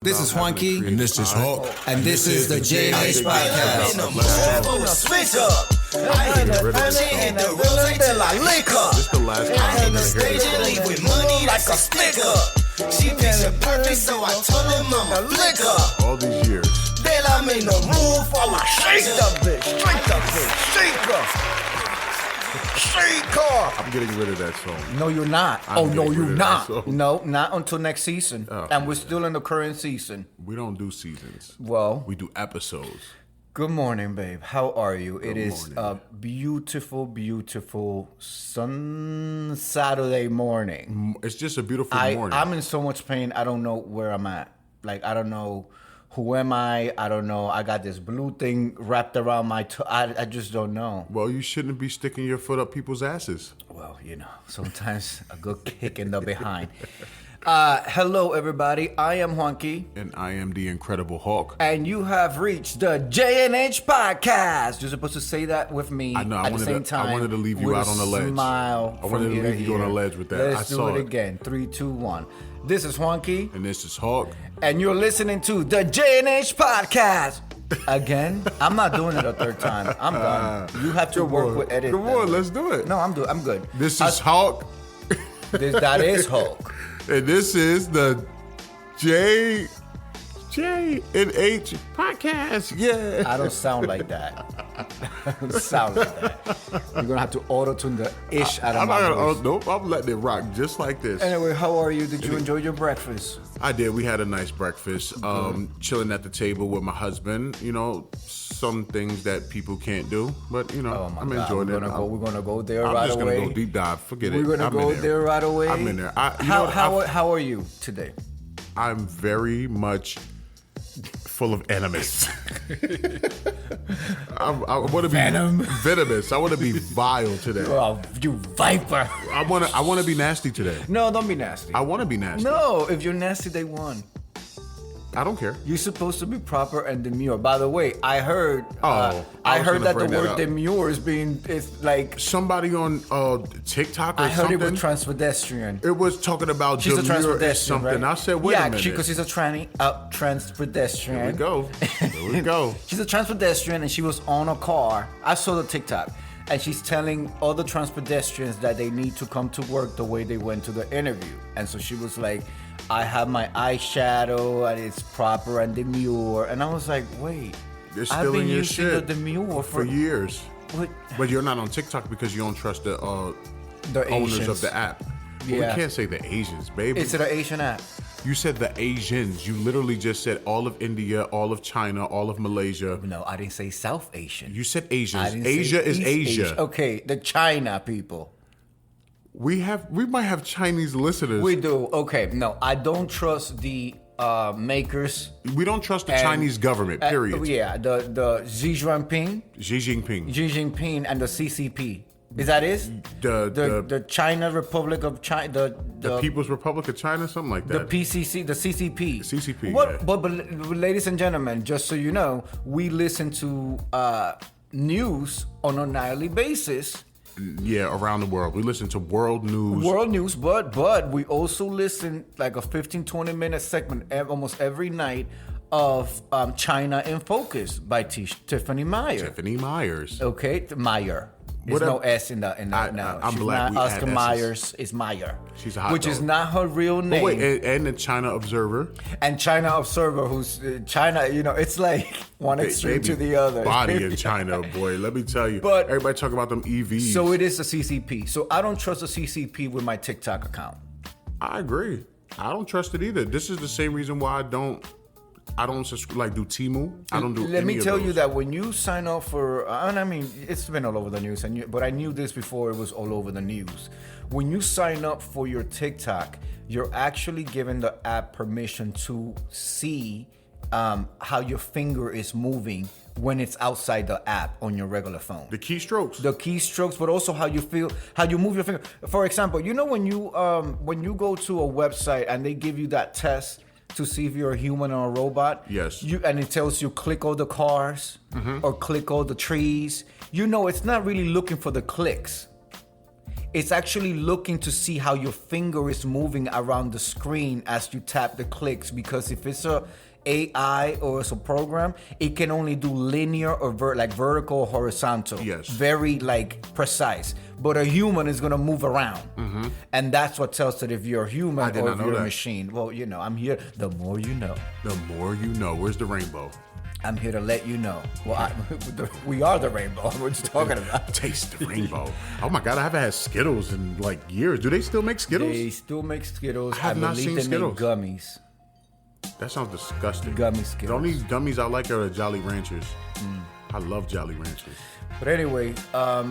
This is Juanki. And this is Hulk. And this is the JNH Podcast. Switch up. I hit the family and the rose de la liquor. This the last time I hit I'm the gonna hear stage and leave with money like a sticker. She picture perfect, so I told her mama liquor. all these years. Then I made a move for my shake the bitch, shake the bitch, shake her. Shake her. I'm getting rid of that song. No, you're not. I'm No, getting you're rid of not. that song. No, not until next season. Oh, and we're still in the current season. We don't do seasons. Well, We do episodes. good morning, babe. How are you? It is morning. a beautiful, beautiful Saturday morning. It's just a beautiful morning. I'm in so much pain. I don't know where I'm at. Like, I don't know who am I. I don't know. I got this blue thing wrapped around my toe. I just don't know. Well, you shouldn't be sticking your foot up people's asses. Well, you know, sometimes a good kick in the behind. Hello, everybody. I am Juanki. And I am the Incredible Hulk. And you have reached the JNH Podcast. You're supposed to say that with me I know, I at the wanted same to- time. I wanted to leave you with out on the ledge. Smile. I wanted from to ear leave you on ear. the ledge with that. Let's I do saw it it. again. 3, 2, 1. This is Juanki, And this is Hulk. and you're listening to the JNH Podcast. Again, I'm not doing it a third time. I'm done. You have to work with edit. Come on, let's do it. No, I'm good. This is Hulk. That is Hulk. And this is the JNH Podcast. Yeah. I don't sound like that. I don't sound like that. You're gonna have to auto-tune the ish out of I'm my not voice. gonna, nope, I'm letting it rock just like this. Anyway, how are you? Did you enjoy your breakfast? I did. We had a nice breakfast. Chilling at the table with my husband. You know, some things that people can't do, but you know, Oh my I'm God, enjoying it. we're gonna go there I'm right just away. gonna go deep dive. Forget We're it. gonna I'm go in there right away. I'm in there. You know what? How are you today? I'm very much full of animus. I want to be venomous. I want to be vile today. Oh, you viper! I want to be nasty today. No, don't be nasty. I want to be nasty. No, if you're nasty, they won. I don't care. You're supposed to be proper and demure. By the way, I heard. I I was heard gonna that the bring that word up. demure is like. Somebody on TikTok or I heard something. it was transpedestrian. It was talking about She's a demure or transpedestrian, something. right? I said, wait a minute. Yeah, because she's a transpedestrian. Here we go. Here we go. She's a transpedestrian and she was on a car. I saw the TikTok. And she's telling other transpedestrians that they need to come to work the way they went to the interview. And so she was like, I have my eyeshadow and it's proper and demure. And I was like, wait, They're I've stealing been your using shit the demure for years. What? But you're not on TikTok because you don't trust the The owners Asians. of the app. Well, Yeah. we can't say the Asians, baby. It's an Asian app. You said the Asians. You literally just said all of India, all of China, all of Malaysia. No, I didn't say South Asian. You said I Asians. didn't say Asia is East Asia. Okay, the China people. We might have Chinese listeners. We do. Okay, no, I don't trust the makers. We don't trust the and- Chinese government, period. Yeah, the Xi Jinping, Xi Jinping. Xi Jinping, and the CCP. Is that it? The China Republic of China, The People's Republic of China, something like the that. PCC, the CCP. CCP, What? yeah. But ladies and gentlemen, just so you know, we listen to news on a nightly basis. Yeah, around the world. We listen to world news. World news, but we also listen like a 15-20 minute segment almost every night of China in Focus by Tiffany Meyer. Tiffany Myers. Okay, Meyer. There's Whatever. no S in the no. I'm She's black, not we add Oscar S's. Myers. It's Meyer. She's a hot which is dog. not her real name. But wait, and the China Observer. And China Observer, who's China, you know, it's like one extreme to the other. Body in China, boy. Let me tell you. But- everybody talk about them EVs. So it is the CCP. So I don't trust the CCP with my TikTok account. I agree. I don't trust it either. This is the same reason why I don't subscribe, do Temu. I don't do. Let me any of tell you those. that when you sign up for, and I mean, it's been all over the news, but I knew this before it was all over the news. When you sign up for your TikTok, you're actually giving the app permission to see how your finger is moving when it's outside the app on your regular phone. The keystrokes. The keystrokes, but also how you feel, how you move your finger. For example, you know when you go to a website and they give you that test to see if you're a human or a robot. Yes. And it tells you click all the cars or click all the trees. You know, it's not really looking for the clicks. It's actually looking to see how your finger is moving around the screen as you tap the clicks, because if it's a AI or it's a program, it can only do linear or vertical or horizontal. Yes. Very precise. But a human is gonna move around. And that's what tells it if you're a human or if you're a machine. Well, I'm here. The more you know. The more you know. Where's the rainbow? I'm here to let you know. Well, we are the rainbow. What you talking about? Taste the rainbow. Oh my God, I haven't had Skittles in years. Do they still make Skittles? They still make Skittles. I have not seen they Skittles. Make gummies. That sounds disgusting. Gummy Skittles. The only gummies I like are the Jolly Ranchers. I love Jolly Ranchers. But anyway,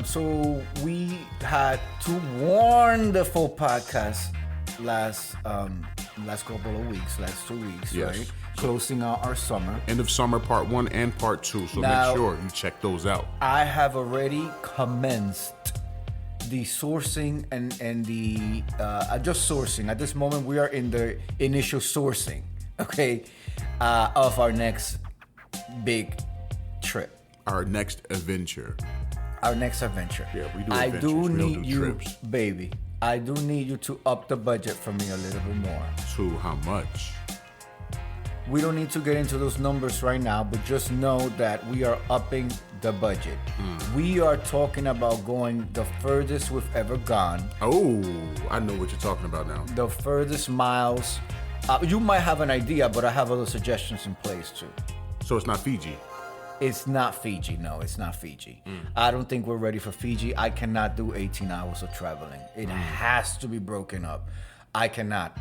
so we had 2 wonderful podcasts last couple of weeks, last 2 weeks, Yes. right? Closing out our summer. End of summer part 1 and part 2. So Now, make sure you check those out. I have already commenced the sourcing and the just sourcing. At this moment, we are in the initial sourcing, okay, of our next big trip. Our next adventure. Our next adventure. Yeah, we do I adventures. do We don't need do you, trips. baby. I do need you to up the budget for me a little bit more. To how much? We don't need to get into those numbers right now, but just know that we are upping the budget. We are talking about going the furthest we've ever gone, Oh, I know what you're talking about now. the furthest miles. You might have an idea, but I have other suggestions in place too. So it's not Fiji. It's not Fiji. No, it's not Fiji. I don't think we're ready for Fiji. I cannot do 18 hours of traveling. It has to be broken up. I cannot.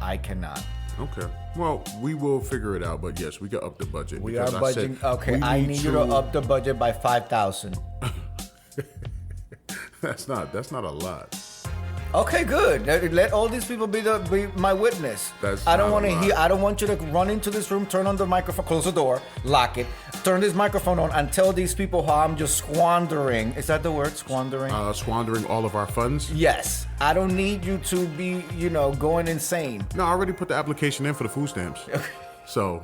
Okay. Well, we will figure it out, but yes, we can up the budget. We are because budgeting. Okay, we I need you to up the budget by 5,000. That's not a lot. Okay, good. Let all these people be my witness. That's I don't not want a to lot. hear. I don't want you to run into this room, turn on the microphone, close the door, lock it, turn this microphone on, and tell these people how I'm just squandering. Is that the word, squandering? Squandering all of our funds. Yes. I don't need you to be, going insane. No, I already put the application in for the food stamps. So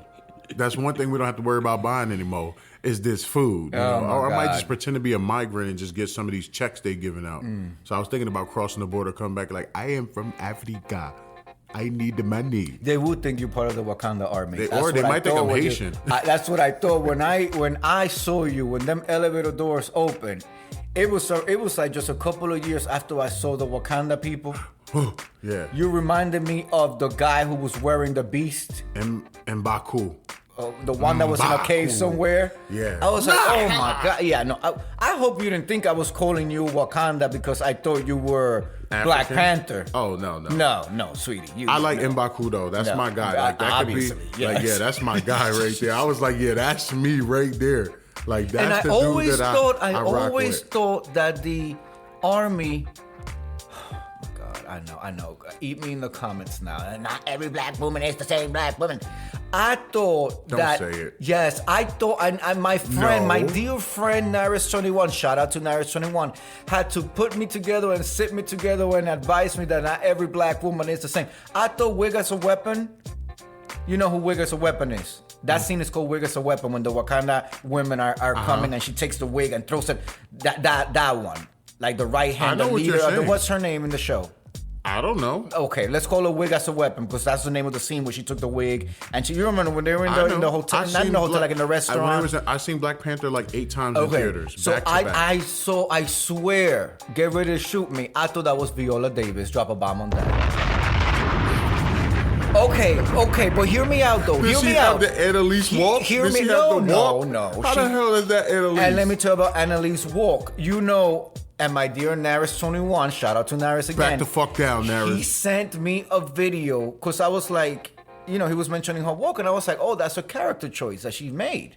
that's one thing we don't have to worry about buying anymore is this food. Or I might just pretend to be a migrant and just get some of these checks they giving out. So I was thinking about crossing the border, come back like, I am from Africa. I need the money. They would think you're part of the Wakanda army. Or they might think I'm Haitian. That's what I thought when I saw you, when them elevator doors opened. It was like just a couple of years after I saw the Wakanda people. Yeah. You reminded me of the guy who was wearing the beast. M'Baku. The one that was in a cave M'Baku. somewhere. Yeah. I was like, oh my God. Yeah, no. I hope you didn't think I was calling you Wakanda because I thought you were Black African? Panther. Oh, no. No, sweetie. I like M'Baku though. That's No. my guy. Like that Obviously, could be. yes. Like, yeah, that's my guy right there. I was like, yeah, that's me right there. Like that's And I the always dude that thought, I rock with. thought that the army. Oh my God, I know. Eat me in the comments now. And not every black woman is the same black woman. I thought Don't that. say it. Yes, I thought. And my friend, No. my dear friend, Naris21, shout out to Naris21, had to put me together and sit me together and advise me that not every black woman is the same. I thought Wig as a Weapon. You know who Wig as a Weapon is? That scene is called Wig as a Weapon when the Wakanda women are coming and she takes the wig and throws it. That one. Like the right hand, I know the what you're leader. saying. What's her name in the show? I don't know. Okay, let's call her Wig as a Weapon because that's the name of the scene where she took the wig and you remember when they were in the hotel, not in the hotel, like in the restaurant. I seen Black Panther like 8 times in theaters. So back to back. I swear, get ready to shoot me. I thought that was Viola Davis. Drop a bomb on that. Okay, but hear me out though. Does Hear she me have out. the Annalise walk? Hear Does me. she have the walk? No. How the hell is that Annalise? And let me tell you about Annalise Walk. And my dear Naris21, shout out to Naris again. Back the fuck down, Naris. He sent me a video because I was like, he was mentioning her walk, and I was like, oh, that's a character choice that she made.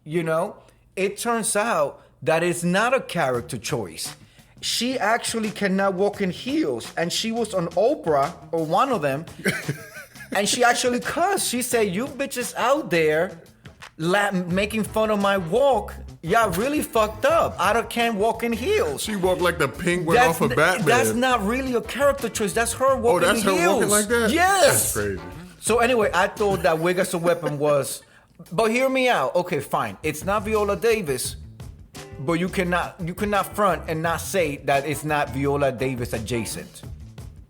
It turns out that it's not a character choice. She actually cannot walk in heels, and she was on Oprah or one of them, and she actually cussed. She said, "You bitches out there making fun of my walk, y'all really fucked up. I can't walk in heels." She walked like the penguin off of Batman. That's not really a character choice. That's her walking in heels. Oh, that's her walking like that? Yes. That's crazy. So anyway, I thought that Wig as a Weapon was... But hear me out. Okay, fine. It's not Viola Davis, but you cannot front and not say that it's not Viola Davis adjacent.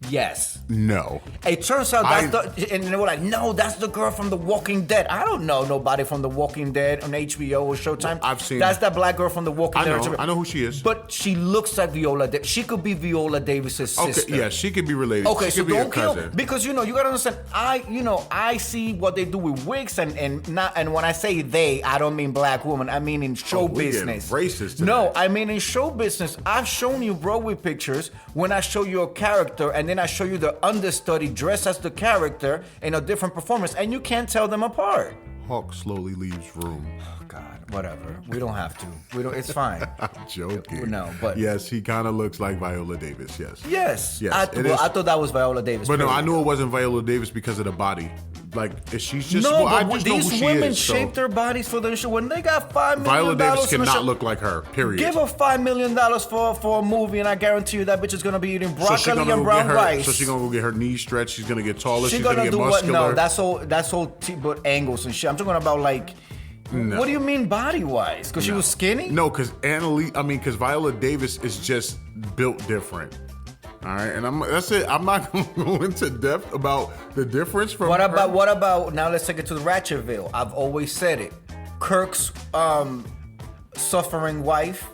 Yes. No. It turns out and they were like, no, that's the girl from The Walking Dead. I don't know nobody from The Walking Dead on HBO or Showtime. I've seen. That's that black girl from The Walking Dead. I know who she is. But she looks like Viola Davis. She could be Viola Davis's sister. Okay, yeah, she could be related. Okay, she so could be don't a kill cousin. because you gotta understand. I see what they do with wigs and when I say they, I don't mean black woman. I mean in show business. Racist. No, I mean in show business. I've shown you Broadway pictures when I show you a character and then I show you the understudy dressed as the character in a different performance, and you can't tell them apart. Hulk slowly leaves room. Oh God, whatever. We don't have to. We don't. It's fine. I'm joking. No, but yes, he kind of looks like Viola Davis. Yes. Yes. Yes. I thought that was Viola Davis. But no, I knew it wasn't Viola Davis because of the body. Like she's just. No, well, I but just know these who she women is, so. shape their bodies for their show. When they got $5 million, Viola Davis in a cannot show, look like her. Period. give her $5 million for a movie, and I guarantee you that bitch is gonna be eating broccoli and brown rice. So she's gonna go get her knees stretched. She's gonna get taller. She's gonna get do muscular. what? No, that's all but angles and shit. I'm talking about like. No. What do you mean body wise? Because she was skinny? No, because Viola Davis is just built different. All right, and that's it. I'm not going to go into depth about the difference from. What about now? Let's take it to the Ratchetville. I've always said it. Kirk's suffering wife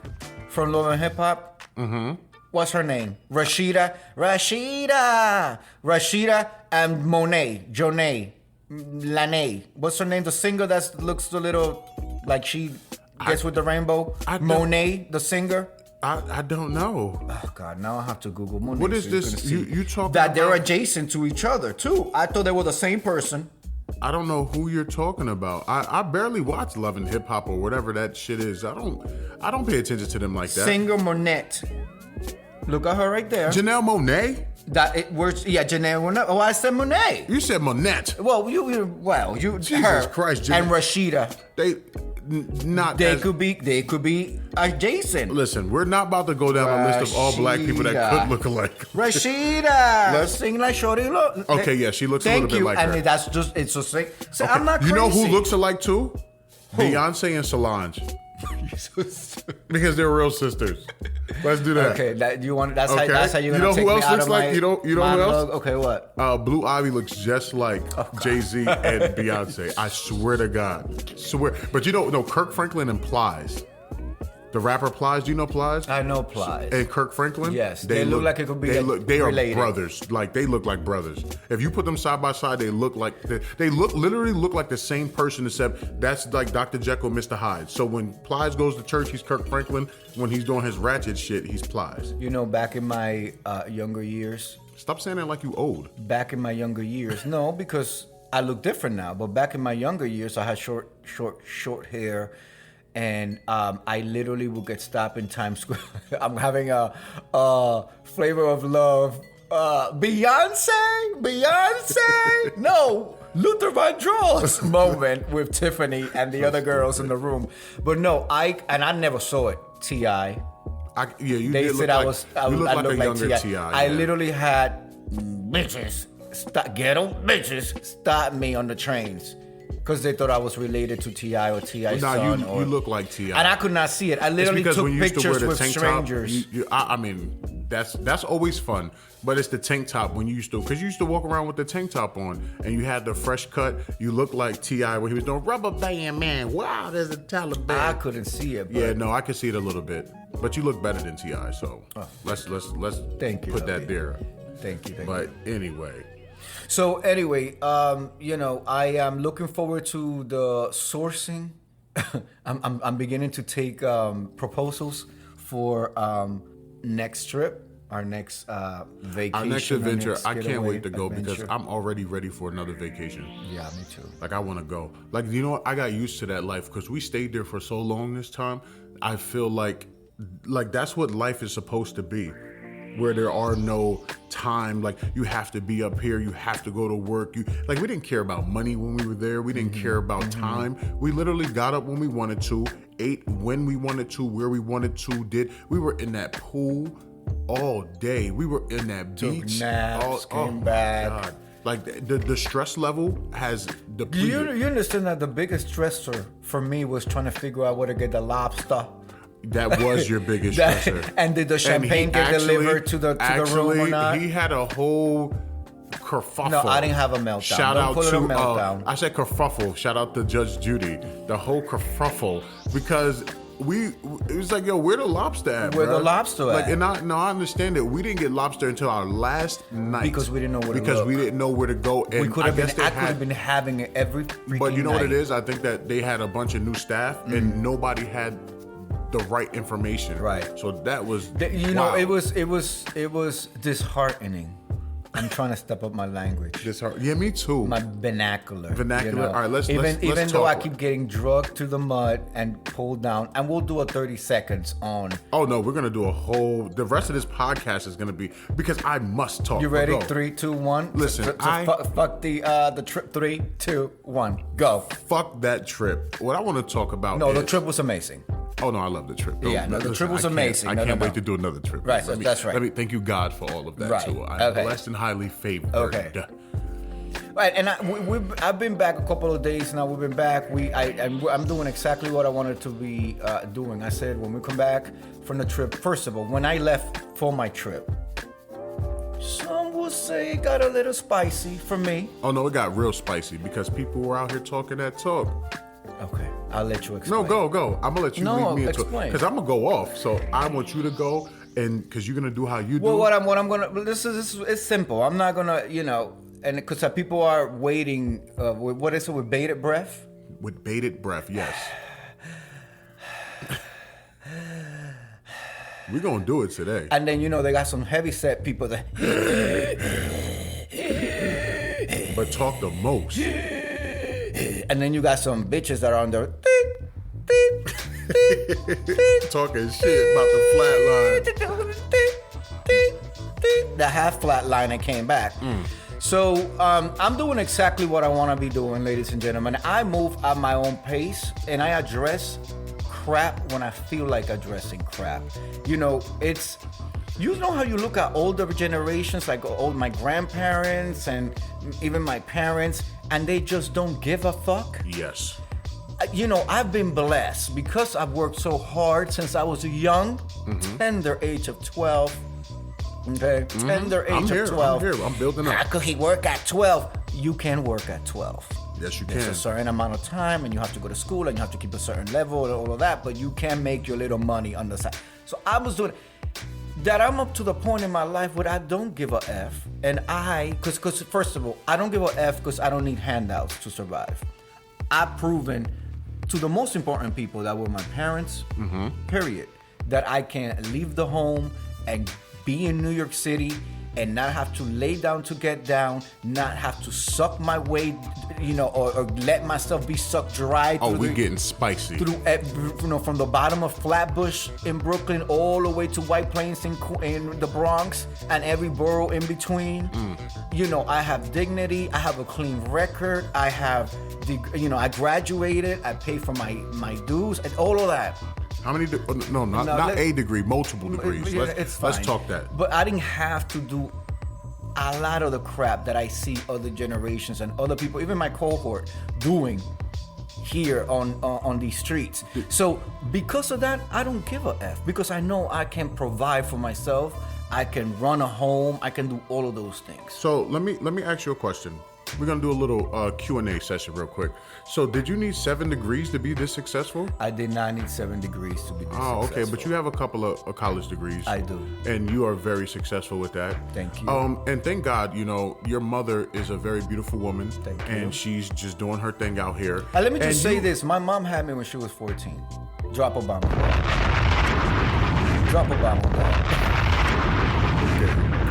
from Love and Hip Hop. Mm-hmm. What's her name? Rashida, and Jonay. Lanae. What's her name? The singer that looks a little like she gets with the rainbow. Monet, the singer. I don't know. Oh God! Now I have to Google Monet. What is this? You talking that about? They're adjacent to each other too. I thought they were the same person. I don't know who you're talking about. I barely watch Love and Hip Hop or whatever that shit is. I don't pay attention to them like that. Singer Monet. Look at her right there. Janelle Monáe? Janelle Monáe. Oh, I said Monet. You said Monette. Well, Jesus her Christ, and Rashida. They could be adjacent. Listen, we're not about to go down a list of all black people that could look alike. Rashida, sing like Shorty look. Okay, yeah, she looks a little bit like her. And that's just it's so sick. So Okay. I'm not crazy. You know who looks alike too? Who? Beyonce and Solange. Because they're real sisters. Let's do that. Okay, that's Okay. how you're gonna take who me else out looks of like my you know who else? Okay, what? Blue Ivy looks just like Jay-Z and Beyonce. I swear to God. Swear. But Kirk Franklin and Plies. The rapper Plies, do you know Plies? I know Plies. And Kirk Franklin? Yes, they look like it could be They related. are brothers. Like, they look like brothers. If you put them side by side, they literally look like the same person, except that's like Dr. Jekyll, Mr. Hyde. So when Plies goes to church, he's Kirk Franklin. When he's doing his ratchet shit, he's Plies. Back in my younger years. Stop saying that like you old. Back in my younger years. No, because I look different now. But back in my younger years, I had short hair. And I literally would get stopped in Times Square. I'm having a Flavor of Love. Beyonce? No, Luther Vandross moment with Tiffany and the other girls in the room. But no, I never saw it. T.I. They said I looked like T.I. I yeah. literally had bitches, ghetto bitches, stop me on the trains. Because they thought I was related to T.I. or T.I.'s son. You look like T.I. And I could not see it. I literally took pictures with strangers. That's always fun. But it's the tank top because you used to walk around with the tank top on and you had the fresh cut. You look like T.I. when he was doing Rubber Band Man. Wow, there's a Taliban. I couldn't see it. But... Yeah, no, I could see it a little bit. But you look better than T.I. So let's Thank you, put that there. Thank you. But anyway. So anyway, I am looking forward to the sourcing. I'm beginning to take proposals for next trip, our next vacation. Our next adventure. I can't getaway wait to go adventure. because I'm already ready for another vacation. Yeah, me too. Like, I want to go. Like, I got used to that life because we stayed there for so long this time. I feel like that's what life is supposed to be. Where there are no time, like you have to be up here, you have to go to work. We didn't care about money when we were there. We didn't care about time. We literally got up when we wanted to, ate when we wanted to, where we wanted to. We were in that pool all day. We were in that beach. Took naps, came back. God. Like the stress level has depleted. You understand that the biggest stressor for me was trying to figure out where to get the lobster. That was your biggest stressor. And did the champagne get delivered to the room or not? He had a whole kerfuffle. No, I didn't have a meltdown. Shout Don't out call it to a meltdown. I said kerfuffle. Shout out to Judge Judy. The whole kerfuffle because it was like, yo, where the lobster at? Where bro? the lobster at? And I understand it. We didn't get lobster until our last night Because we didn't know where to Because look. we didn't know where to go. And I could I have been having it every freaking But you know night. what it is? I think that they had a bunch of new staff and nobody had the right information. Right. So that was know, it was disheartening. I'm trying to step up my language. Yeah, me too. My vernacular. Vernacular. All right, let's even though talk. I keep getting drugged to the mud and pulled down, and we'll do a 30 seconds on. Oh no, we're gonna do the rest of this podcast is gonna be because I must talk. You ready? Go. 3, 2, 1. Listen, fuck the trip. 3, 2, 1, go. Fuck that trip. What I want to talk about. No, the trip was amazing. Oh no, I love the trip. Yeah, no, the trip was amazing. I can't wait to do another trip. Right, that's right. Let me thank you God for all of that Right, too. I'm okay. blessed and highly favored. Okay. Right, and I've been back a couple of days now. We've been back. I'm doing exactly what I wanted to be doing. I said when we come back from the trip. First of all, when I left for my trip, some will say it got a little spicy for me. Oh no, it got real spicy because people were out here talking that talk. Okay, I'll let you explain. No, go. I'm gonna let you lead me into it explain. because I'm gonna go off. So I want you to go, and because you're gonna do how you do. Well, what I'm gonna this is it's simple. I'm not gonna and because people are waiting. What is it with bated breath? With bated breath, yes. We're gonna do it today. And then they got some heavy set people that. But talk the most. And then you got some bitches that are on there talking shit about the flat line. the half flat line and came back. So I'm doing exactly what I want to be doing, ladies and gentlemen. I move at my own pace and I address crap when I feel like addressing crap. It's how you look at older generations, like my grandparents and even my parents, and they just don't give a fuck. Yes. I've been blessed because I've worked so hard since I was a young, tender age of 12. Okay? Tender age of 12. I'm here. I'm building up. How could he work at 12? You can work at 12. Yes, you There's can. a certain amount of time, and you have to go to school, and you have to keep a certain level, and all of that, but you can make your little money on the side. So I was doing that. I'm up to the point in my life where I don't give a F, and because first of all, I don't give a F because I don't need handouts to survive. I've proven to the most important people that were my parents, period, that I can leave the home and be in New York City and not have to lay down to get down, not have to suck my way, or let myself be sucked dry. Oh, we getting spicy. From the bottom of Flatbush in Brooklyn all the way to White Plains in the Bronx and every borough in between. I have dignity. I have a clean record. I have I graduated. I pay for my dues and all of that. How many? Not a degree, multiple degrees. It's fine. Let's talk that. But I didn't have to do a lot of the crap that I see other generations and other people, even my cohort, doing here on these streets. So because of that, I don't give a F because I know I can provide for myself. I can run a home. I can do all of those things. So let me ask you a question. We're gonna do a little Q&A session real quick. So did you need 7 degrees to be this successful? I did not need 7 degrees to be this successful. Okay, but you have a couple of college degrees. I do. And you are very successful with that. Thank you. And thank God, your mother is a very beautiful woman. Thank you. And she's just doing her thing out here. Let me just say this. My mom had me when she was 14. Drop a bomb on that. Drop a bomb on that.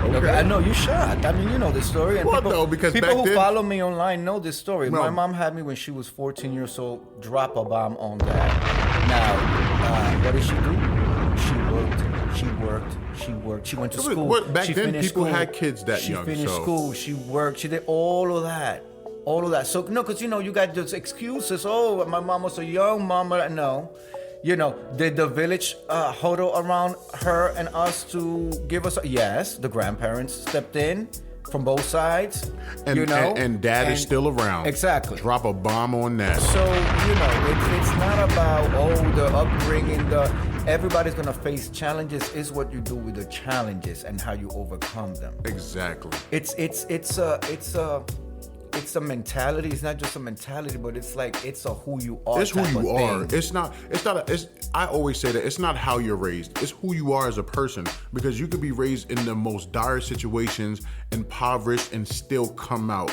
Okay. I know you shocked. I mean, you know this story. And because people back who then, follow me online know this story. No. My mom had me when she was 14 years old. Drop a bomb on that. Now, what did she do? She worked. She went to school. Back she then, people school. had kids that she young. She finished school. She worked. She did all of that. So, no, because, you got those excuses. Oh, my mom was a young mama. No. Did the village huddle around her and us to give us? Yes, the grandparents stepped in. from both sides. And dad is still around. Exactly. Drop a bomb on that. So, it's not about, the upbringing, everybody's going to face challenges. It's what you do with the challenges and how you overcome them. Exactly. It's a mentality. It's not just a mentality, but it's a who you are. It's who you are. I always say that it's not how you're raised. It's who you are as a person, because you could be raised in the most dire situations, impoverished, and still come out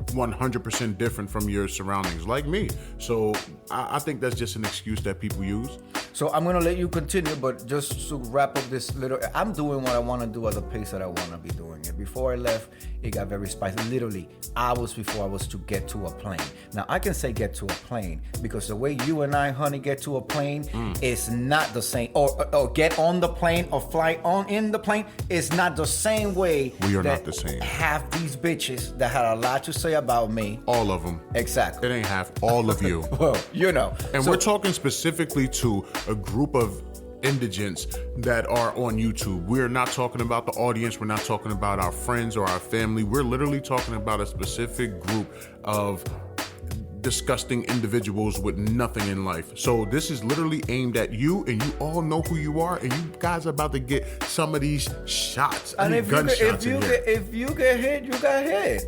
100% different from your surroundings, like me. So I think that's just an excuse that people use. So I'm going to let you continue, but just to wrap up this I'm doing what I want to do at the pace that I want to be doing it. Before I left, it got very spicy. Literally, hours before I was to get to a plane. Now, I can say get to a plane because the way you and I, honey, get to a plane is not the same. Or get on the plane or fly on in the plane is not the same way. We are not the same. Half these bitches that had a lot to say about me. All of them. Exactly. It ain't half. All of you. Well, And we're talking specifically to a group of indigents that are on YouTube. We're not talking about the audience. We're not talking about our friends or our family. We're literally talking about a specific group of disgusting individuals with nothing in life. So this is literally aimed at you, and you all know who you are, and you guys are about to get some of these shots. And if you get hit, you got hit.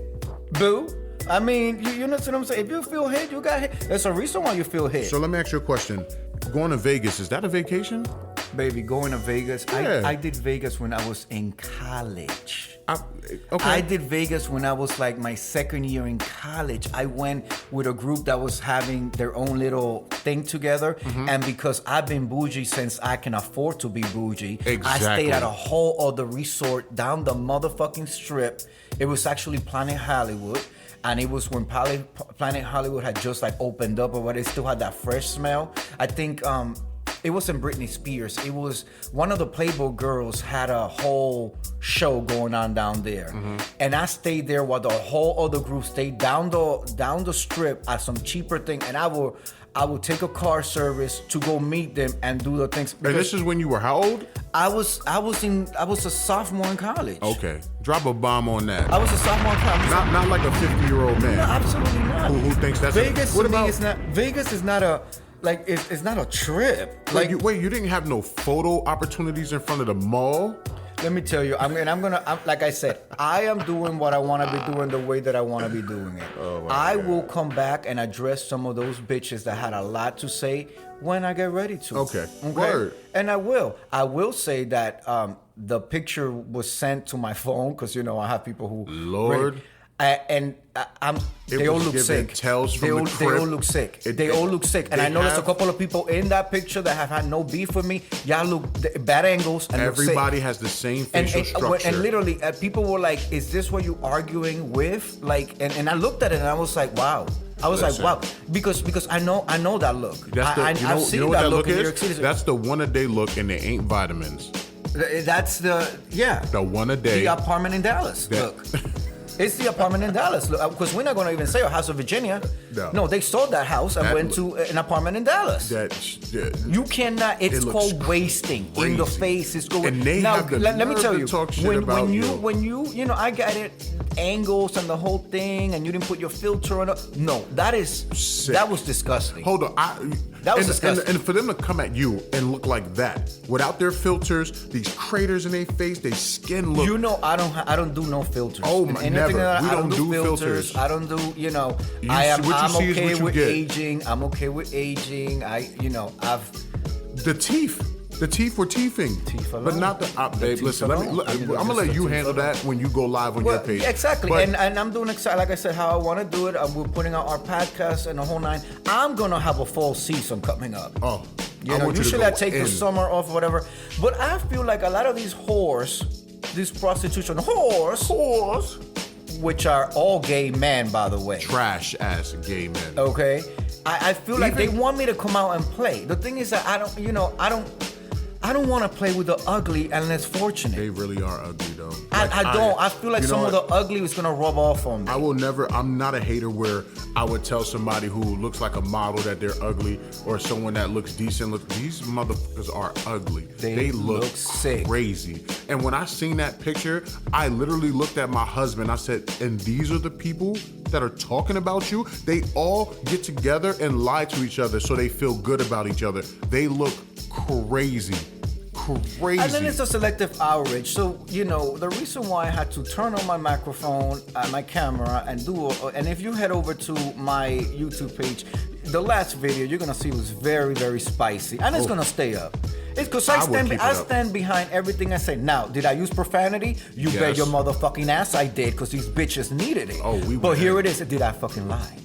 Boo. I mean, you know what I'm saying? If you feel hit, you got hit. There's a reason why you feel hit. So let me ask you a question. Going to Vegas, is that a vacation? Baby, going to Vegas. Yeah. I did Vegas when I was in college. Okay. I did Vegas when I was like my second year in college. I went with a group that was having their own little thing together. And because I've been bougie since I can afford to be bougie, Exactly. I stayed at a whole other resort down the motherfucking strip. It was actually Planet Hollywood. And it was when Planet Hollywood had just like opened up, or what, it still had that fresh smell. I think it wasn't Britney Spears. It was one of the Playboy girls had a whole show going on down there. And I stayed there while the whole other group stayed down the strip at some cheaper thing. And I would take a car service to go meet them and do the things. And this is when you were how old? I was a sophomore in college. Okay. Drop a bomb on that. I was a sophomore in college. Not like a 50-year-old man. No, absolutely not. Who thinks that's Vegas? What To me, about it's not. Vegas is not a it's not a trip. Like, you didn't have no photo opportunities in front of the mall? Let me tell you, I'm like I said, I am doing what I want to be doing the way that I want to be doing it. I will come back and address some of those bitches that had a lot to say when I get ready to. Okay. Word. And I will. I will say that the picture was sent to my phone because, I have people who... Lord. They all look sick. They all look sick. They all look sick. And I know there's a couple of people in that picture that have had no beef with me. Y'all look bad angles and everybody has the same facial structure. And literally, people were like, "Is this what you arguing with?" Like, and I looked at it and I was like, "Wow." I was like, "Wow," because I know that look. I've seen that look in New York City. That's the one a day look, and they ain't vitamins. That's the one a day. The apartment in Dallas. Look. It's the apartment in Dallas. Because we're not going to even say a house of Virginia. No, they sold that house and went to an apartment in Dallas. You cannot. It's called wasting in the face. It's going. And they have the let me tell you, talk shit about when you I got it, angles and the whole thing, and you didn't put your filter on it. No, that is sick. That was disgusting. Hold on, that was disgusting. And for them to come at you and look like that without their filters, these craters in their face, their skin look. I don't do no filters. Oh my, never. We don't do filters. I don't do. I'm okay with aging. I'm okay with aging. I've the teeth. The teeth were teething, but not the babe. Listen, I'm gonna let you handle that when you go live on your page. Exactly, and I'm doing exactly like I said how I want to do it. We're putting out our podcast and the whole nine. I'm gonna have a fall season coming up. Oh, usually I take the summer off, or whatever. But I feel like a lot of these prostitution whores, which are all gay men, by the way. Trash ass gay men. I don't want to play with the ugly and less fortunate. They really are ugly though. I don't. I feel like some of the ugly is gonna rub off on me. I will never. I'm not a hater where I would tell somebody who looks like a model that they're ugly, or someone that looks decent. Look, these motherfuckers are ugly. They look sick, crazy. And when I seen that picture, I literally looked at my husband. I said, "And these are the people that are talking about you? They all get together and lie to each other so they feel good about each other. They look crazy." Crazy. And then it's a selective outrage. So, the reason why I had to turn on my microphone and my camera and and if you head over to my YouTube page, the last video you're gonna see was very, very spicy. And it's gonna stay up. It's because I stand behind everything I say. Now, did I use profanity? You bet your motherfucking ass I did, because these bitches needed it. But here it is. Did I fucking lie?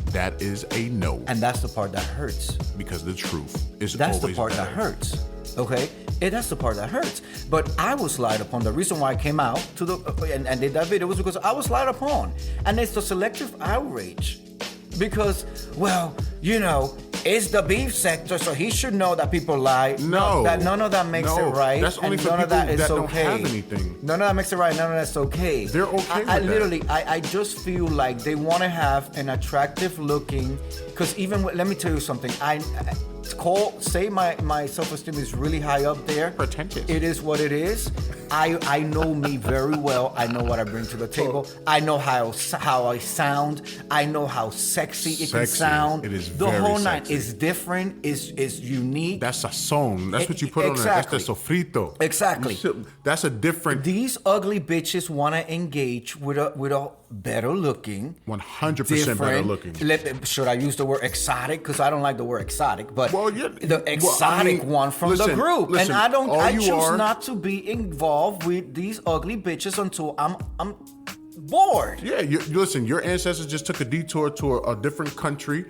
That is a no. And that's the part that hurts. Because the truth is That's always the part better. that hurts. Okay? That's the part that hurts. But I was lied upon. The reason why I came out to and did that video was because I was lied upon. And it's the selective outrage. Because, it's the beef sector, so he should know that people lie. No. None of that makes it right. That's only for none people of that is that okay. don't have anything. None of that makes it right. None of that's okay. They're okay with that. I just feel like they want to have an attractive looking, because let me tell you something. Say my self-esteem is really high up there. Pretentious. It is what it is. I know me very well. I know what I bring to the table. I know how I sound. I know how sexy it can sound. It is the very whole night sexy. is different. Is unique. That's sazon. That's what you put on it. That's the sofrito. Exactly. That's a different. These ugly bitches want to engage with a better looking, 100% better looking. Should I use the word exotic? Because I don't like the word exotic, but the exotic one from the group. Listen, and I choose not to be involved with these ugly bitches until I'm bored. Yeah, listen, your ancestors just took a detour to a different country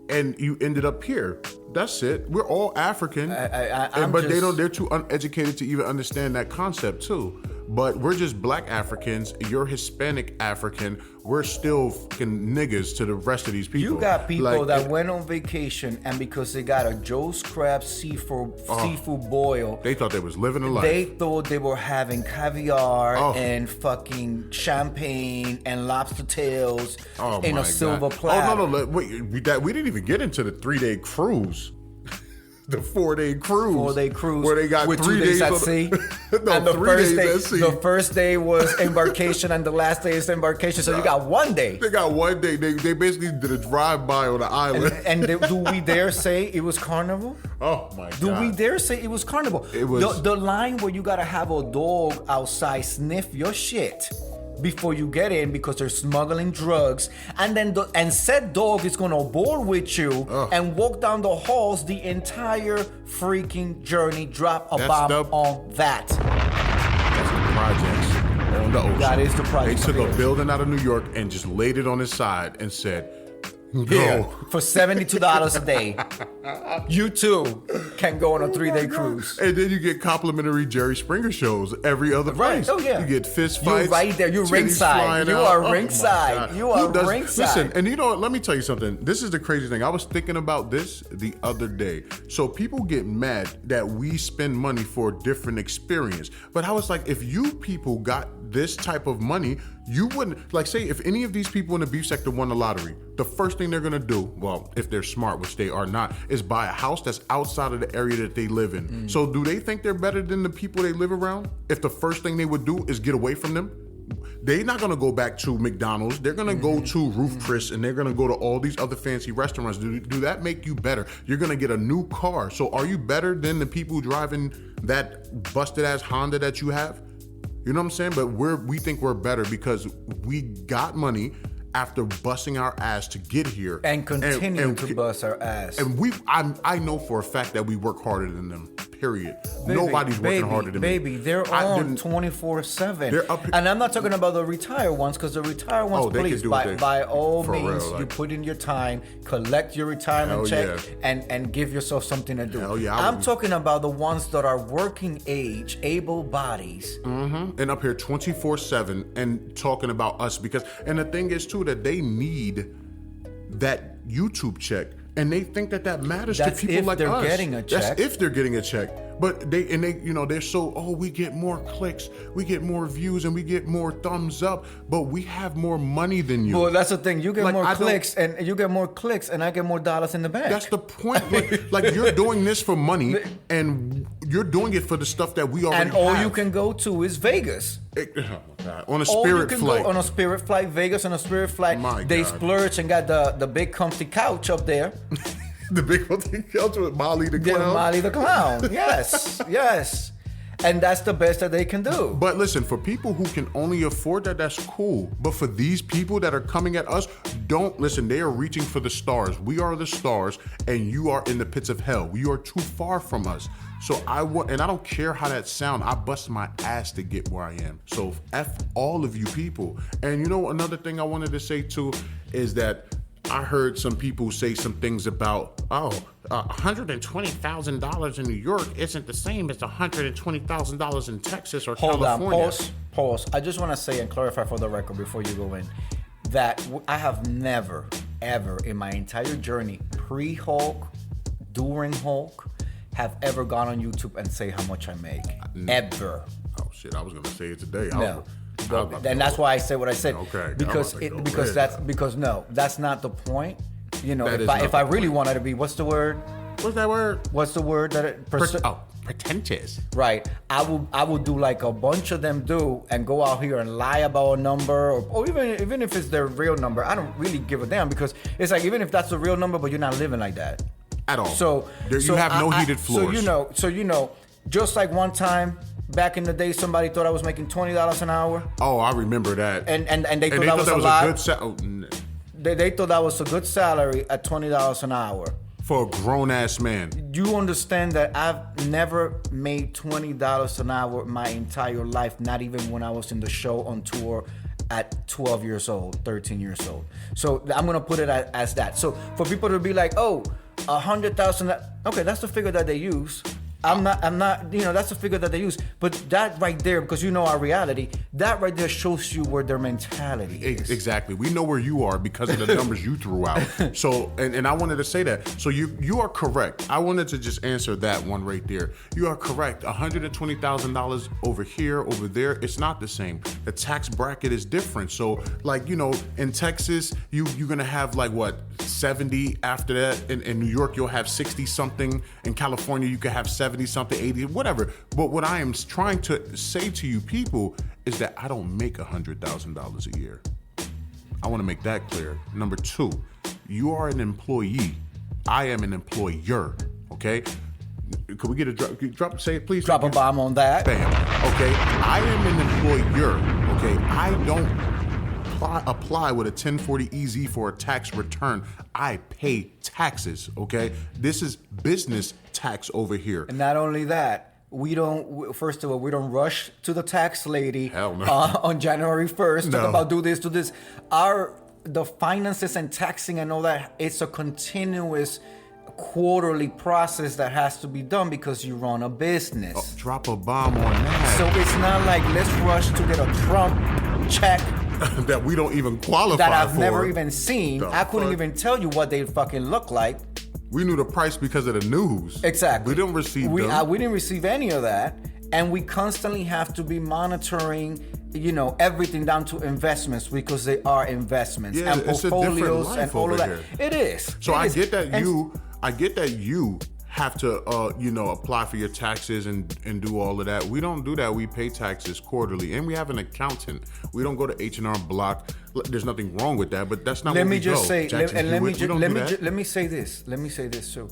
and you ended up here. That's it. We're all African. They're too uneducated to even understand that concept too. But we're just black Africans. You're Hispanic African. We're still fucking niggas to the rest of these people. You got people that went on vacation, and because they got a Joe's Crab seafood boil, they thought they was living a life. They thought they were having caviar and fucking champagne and lobster tails in a silver platter. Oh, no. Wait, we didn't even get into the 3-day cruise. The 4-day cruise. 4-day cruise. Where they got with 3 days at sea. No, and the 3 first days day, at sea. The first day was embarkation and the last day is embarkation. So you got 1 day. They got 1 day. They basically did a drive-by on the island. And do we dare say it was carnival? Oh, my God. Do we dare say it was carnival? It was. The line where you got to have a dog outside sniff your shit before you get in because they're smuggling drugs, and then said dog is gonna board with you and walk down the halls the entire freaking journey. Drop a bomb on that. That's the projects on the ocean. That is the project. They took a building out of New York and just laid it on its side and said, "Go for $72 a day. You too can go on a 3-day cruise." And then you get complimentary Jerry Springer shows every other place. Oh yeah. You get fist fights. You're right there. You're ringside. You are ringside. You are ringside. Listen, and you know what? Let me tell you something. This is the crazy thing. I was thinking about this the other day. So people get mad that we spend money for a different experience. But I was like, if you people got this type of money, you wouldn't, like, say if any of these people in the beef sector won the lottery, the first thing they're gonna do, well, if they're smart, which they are not, is buy a house that's outside of the area that they live in. So do they think they're better than the people they live around? If the first thing they would do is get away from them? They're not gonna go back to McDonald's. They're gonna go to Roof Chris, and they're gonna go to all these other fancy restaurants. Do that make you better? You're gonna get a new car. So are you better than the people driving that busted ass Honda that you have? You know what I'm saying? But we think we're better because we got money after busting our ass to get here and continue to bust our ass. And I know for a fact that we work harder than them. Period. Nobody's working harder than me. They're on 24/7. And I'm not talking about the retired ones, because the retired ones, please, by all means, you put in your time, collect your retirement check, and give yourself something to do. I'm talking about the ones that are working age, able bodies. And up here 24/7 and talking about us and the thing is too that they need that YouTube check. And they think that matters to people like us. That's if they're getting a check. That's if they're getting a check. But they're so, we get more clicks, we get more views, and we get more thumbs up, but we have more money than you. Well, that's the thing. You get more clicks, and I get more dollars in the bank. That's the point. Like you're doing this for money, and you're doing it for the stuff that we already have. And all you can go to is Vegas. On a Spirit flight. On a Spirit flight, Vegas on a Spirit flight. They splurge and got the big comfy couch up there. The big comfy couch with Molly the Clown. Yeah, Molly the Clown. Yes. And that's the best that they can do. But listen, for people who can only afford that, that's cool. But for these people that are coming at us, don't listen. They are reaching for the stars. We are the stars, and you are in the pits of hell. You are too far from us. So I don't care how that sound. I bust my ass to get where I am. So F all of you people. And another thing I wanted to say too is that I heard some people say some things about, $120,000 in New York isn't the same as $120,000 in Texas or California. Hold on, pause. I just want to say and clarify for the record before you go in that I have never, ever in my entire journey, pre-Hulk, during Hulk, have ever gone on YouTube and say how much I make. Ever. Oh shit! I was gonna say it today. No. And that's why I said what I said. Okay. Because that's not the point. If I really wanted to be, what's the word? What's that word? What's the word that pretentious. Right. I would do like a bunch of them do and go out here and lie about a number or even if it's their real number. I don't really give a damn because it's like even if that's the real number, but you're not living like that at all. So you have no heated floors. So just like one time. Back in the day, somebody thought I was making $20 an hour. Oh, I remember that. And they thought that was a lot. No. They thought that was a good salary at $20 an hour. For a grown-ass man. You understand that I've never made $20 an hour my entire life, not even when I was in the show on tour at 12 years old, 13 years old. So I'm going to put it as that. So for people to be like, $100,000, okay, that's the figure that they use. I'm not, that's the figure that they use. But that right there, because our reality, that right there shows you where their mentality is. Exactly. We know where you are because of the numbers you threw out. So, and I wanted to say that. So you are correct. I wanted to just answer that one right there. You are correct. $120,000 over here, over there, it's not the same. The tax bracket is different. So, in Texas, you're going to have 70 after that. In New York, you'll have 60 something. In California, you can have 70 something, 80, whatever. But what I am trying to say to you people is that I don't make $100,000 a year. I want to make that clear. Number two, you are an employee. I am an employer. Okay? Could we get a drop? Say it, please. Drop a bomb on that. Bam. Okay? I am an employer. Okay? I don't apply with a 1040 EZ for a tax return. I pay taxes, okay? This is business tax over here. And not only that, we don't rush to the tax lady Hell no. On January 1st, talk about do this. The finances and taxing and all that, it's a continuous quarterly process that has to be done because you run a business. Oh, drop a bomb on that. So it's not like let's rush to get a Trump check that we don't even qualify that I've for. never even seen. I couldn't even tell you what they fucking look like. We knew the price because of the news. Exactly. We didn't receive we didn't receive any of that, and we constantly have to be monitoring, everything down to investments because they are investments and portfolios and all of that. Here. It is. So I get that you have to, apply for your taxes and do all of that. We don't do that. We pay taxes quarterly, and we have an accountant. We don't go to H&R Block. There's nothing wrong with that, but that's not where we go. Let me say this. So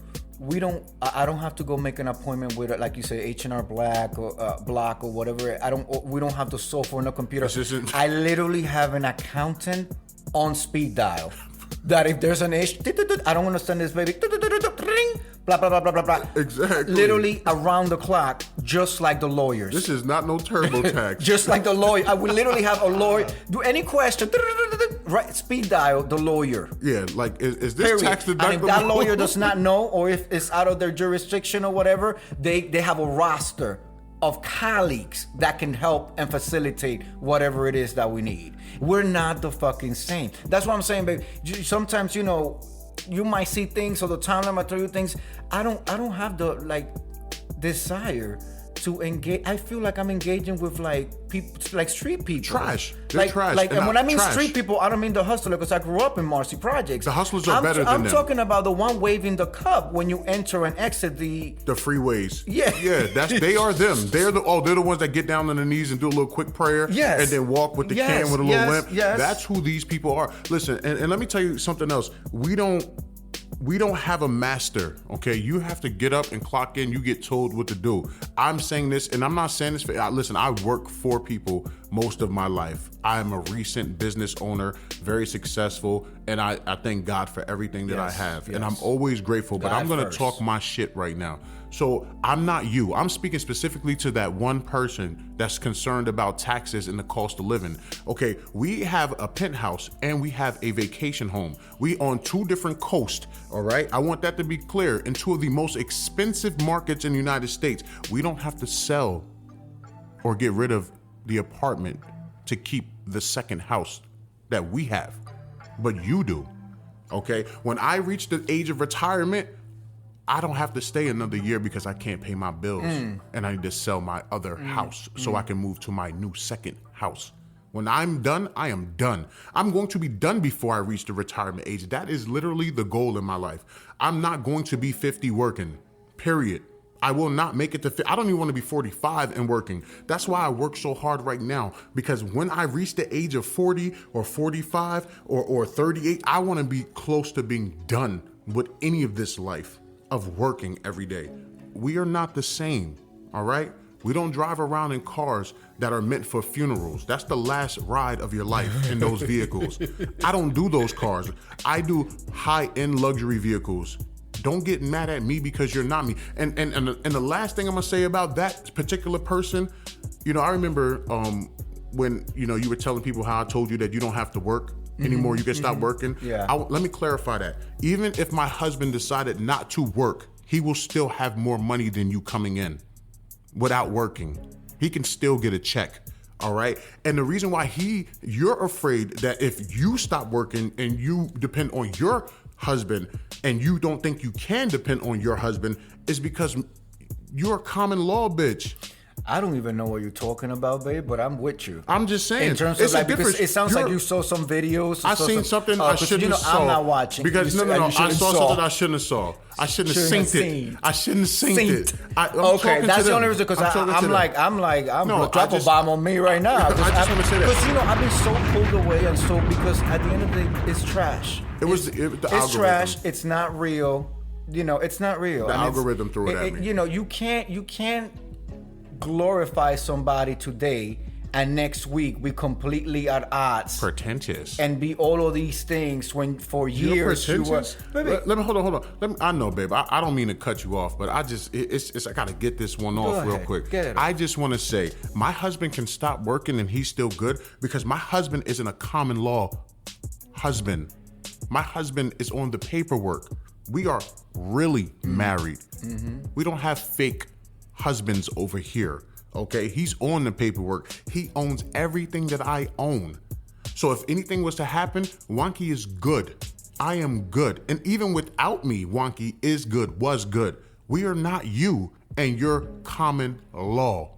I don't have to go make an appointment with, like you say, H&R Block or whatever. We don't have to solve for no computer. I literally have an accountant on speed dial. That if there's an issue, I don't understand this, baby. Blah, blah, blah, blah, blah, blah. Exactly. Literally around the clock, just like the lawyers. This is not no TurboTax. Just like the lawyer. I will literally have a lawyer do any question. Right, speed dial the lawyer. Yeah, like, is this tax deductible? And if that lawyer does not know, or if it's out of their jurisdiction or whatever, they have a roster of colleagues that can help and facilitate whatever it is that we need. We're not the fucking same. That's what I'm saying, baby. Sometimes, you might see things, or the time I tell you things. I don't have the desire to engage. I feel like I'm engaging with like people, like street people. Trash. They're trash. Like, and when I mean trash. street people, I don't mean the hustler, because I grew up in Marcy Projects. The hustlers are better than I'm them. talking about the one waving the cup when you enter and exit the freeways. Yeah. They are them. They're the ones that get down on their knees and do a little quick prayer. Yes. And then walk with the Yes, can with a little yes, limp. yes. That's who these people are. Listen, and let me tell you something else. We don't have a master, okay? You have to get up and clock in. You get told what to do. I'm saying this, and I'm not saying this listen, I work for people most of my life. I am a recent business owner, very successful, and I thank God for everything that I have. And I'm always grateful, but I'm going to talk my shit right now. So I'm not you. I'm speaking specifically to that one person that's concerned about taxes and the cost of living. Okay, we have a penthouse and we have a vacation home. We on 2 different coasts, all right? I want that to be clear. In 2 of the most expensive markets in the United States, we don't have to sell or get rid of the apartment to keep the second house that we have. But you do, okay? When I reach the age of retirement, I don't have to stay another year because I can't pay my bills and I need to sell my other house so I can move to my new second house. When I'm done, I am done. I'm going to be done before I reach the retirement age. That is literally the goal in my life. I'm not going to be 50 working, period. I will not make it to 50. I don't even want to be 45 and working. That's why I work so hard right now, because when I reach the age of 40 or 45 or 38, I want to be close to being done with any of this life of working every day. We are not the same, all right? We don't drive around in cars that are meant for funerals. That's the last ride of your life in those vehicles. I don't do those cars. I do high-end luxury vehicles. Don't get mad at me because you're not me. And the last thing I'm gonna say about that particular person, I remember when you were telling people how I told you that you don't have to work anymore, you can stop working. Yeah. Let me clarify that. Even if my husband decided not to work, he will still have more money than you coming in without working. He can still get a check. All right. And the reason why you're afraid that if you stop working and you depend on your husband and you don't think you can depend on your husband is because you're a common law bitch. I don't even know what you're talking about, babe, but I'm with you. I'm just saying. In terms it's of a difference. Because it sounds like you saw some videos. I seen something I shouldn't have saw. I'm not watching. Because no. I saw something I shouldn't have saw. I shouldn't have synced it. I shouldn't have synced it. Okay, that's the only reason, because I'm drop a bomb on me right now. I just want to say that. Because I've been so pulled away and so, because at the end of the day, it's trash. It's algorithm. Trash. It's not real. It's not real. The algorithm threw it at me. You can't glorify somebody today and next week we completely at odds, pretentious, and be all of these things when for years you were. Let me hold on. I know, babe. I don't mean to cut you off, but I gotta get this one off real quick. Get it. I just want to say my husband can stop working and he's still good because my husband isn't a common law husband. My husband is on the paperwork. We are really married. We don't have fake husbands over here, okay? He's on the paperwork. He owns everything that I own. So if anything was to happen, Juanki is good. I am good. And even without me, Juanki is good, was good. We are not you and your common law.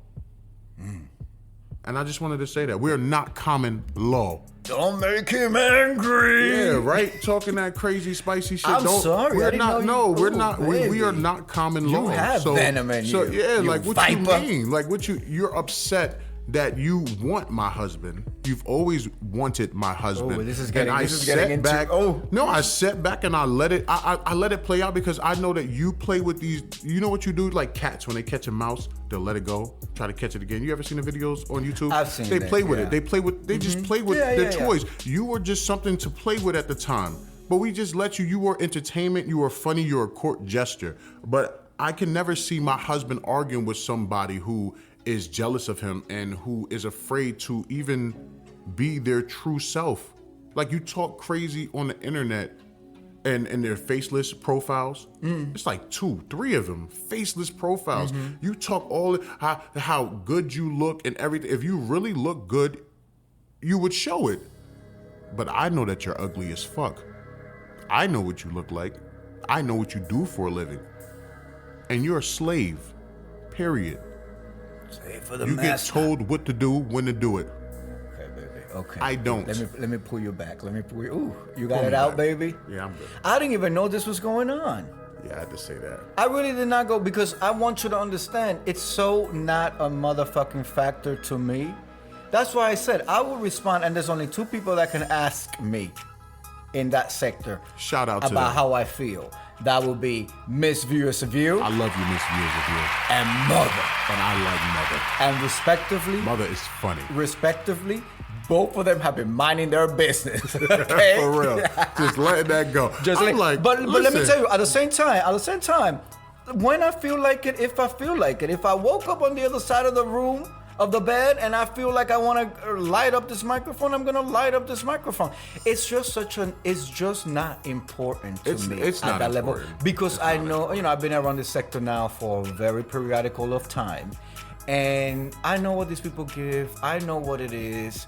And I just wanted to say that. We are not common law. Don't make him angry. Yeah, right? Talking that crazy, spicy shit. I'm sorry. We're I didn't not. know No, we're not. We are not common law. You have venom in you. So yeah, you like what viper. you mean? Like what you're upset that you want my husband. You've always wanted my husband. Oh, this is getting into. No, I sat back and I let it. I let it play out because I know that you play with these. You know what you do? Like cats when they catch a mouse, they'll let it go, try to catch it again. You ever seen the videos on YouTube? I've seen. They play with it. They play with. They just play with their toys. You were just something to play with at the time, but we just let you. You were entertainment. You were funny. You were a court gesture. But I can never see my husband arguing with somebody who is jealous of him and who is afraid to even be their true self. Like you talk crazy on the internet and their faceless profiles. It's like 2-3 of them faceless profiles. You talk all how good you look and everything. If you really look good, you would show it. But I know that you're ugly as fuck. I know what you look like. I know what you do for a living. And you're a slave. Period. Say it for the You master. get told what to do, when to do it. Okay, baby. Okay. I don't. Let me pull you back. Let me pull you. Ooh, you got Pull it me out, back. baby. Yeah, I'm good. I didn't even know this was going on. Yeah, I had to say that. I really did not go because I want you to understand it's so not a motherfucking factor to me. That's why I said I will respond, and there's only 2 people that can ask me in that sector. Shout out to about them. how I feel. That would be Miss Viewers of You I love you, Miss Views of You. and Mother. And I like Mother. And Mother is funny. respectively, both of them have been minding their business. Okay? For real. Just letting that go. But let me tell you, at the same time, when I feel like it, if I woke up on the other side of the room of the bed and I feel like I want to light up this microphone, I'm gonna light up this microphone. It's just it's just not important to me it's at not that level important. because I know, I've been around this sector now for a very periodical of time. And I know what these people give. I know what it is.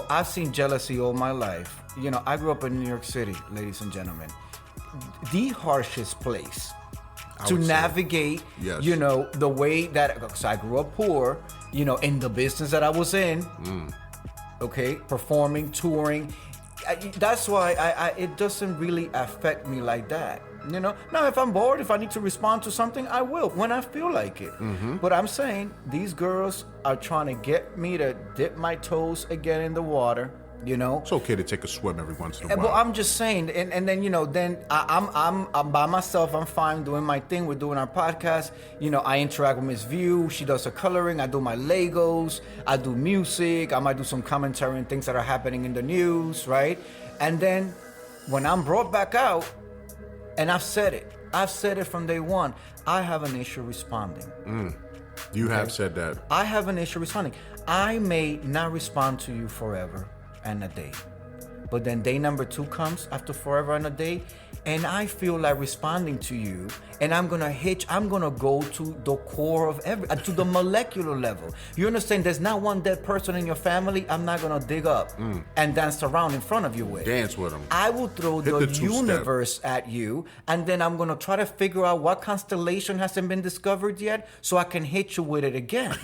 I've seen jealousy all my life. I grew up in New York City, ladies and gentlemen. The harshest place to navigate, yes. The way that, because I grew up poor, in the business that I was in, okay, performing, touring. That's why it doesn't really affect me like that. Now, if I'm bored, if I need to respond to something, I will when I feel like it. But I'm saying these girls are trying to get me to dip my toes again in the water. It's okay to take a swim every once in a while. But I'm just saying, and then then I'm by myself. I'm fine doing my thing. We're doing our podcast. I interact with Miss View. She does her coloring. I do my Legos. I do music. I might do some commentary and things that are happening in the news, right? And then when I'm brought back out, and I've said it from day one. I have an issue responding. You have said that. I have an issue responding. I may not respond to you forever and a day, but then day number 2 comes after forever and a day, and I feel like responding to you, and I'm gonna go to the core of to the molecular level. You understand? There's not one dead person in your family I'm not gonna dig up and dance around in front of you with. Dance with them. I will throw the universe at you, and then I'm gonna try to figure out what constellation hasn't been discovered yet, so I can hit you with it again.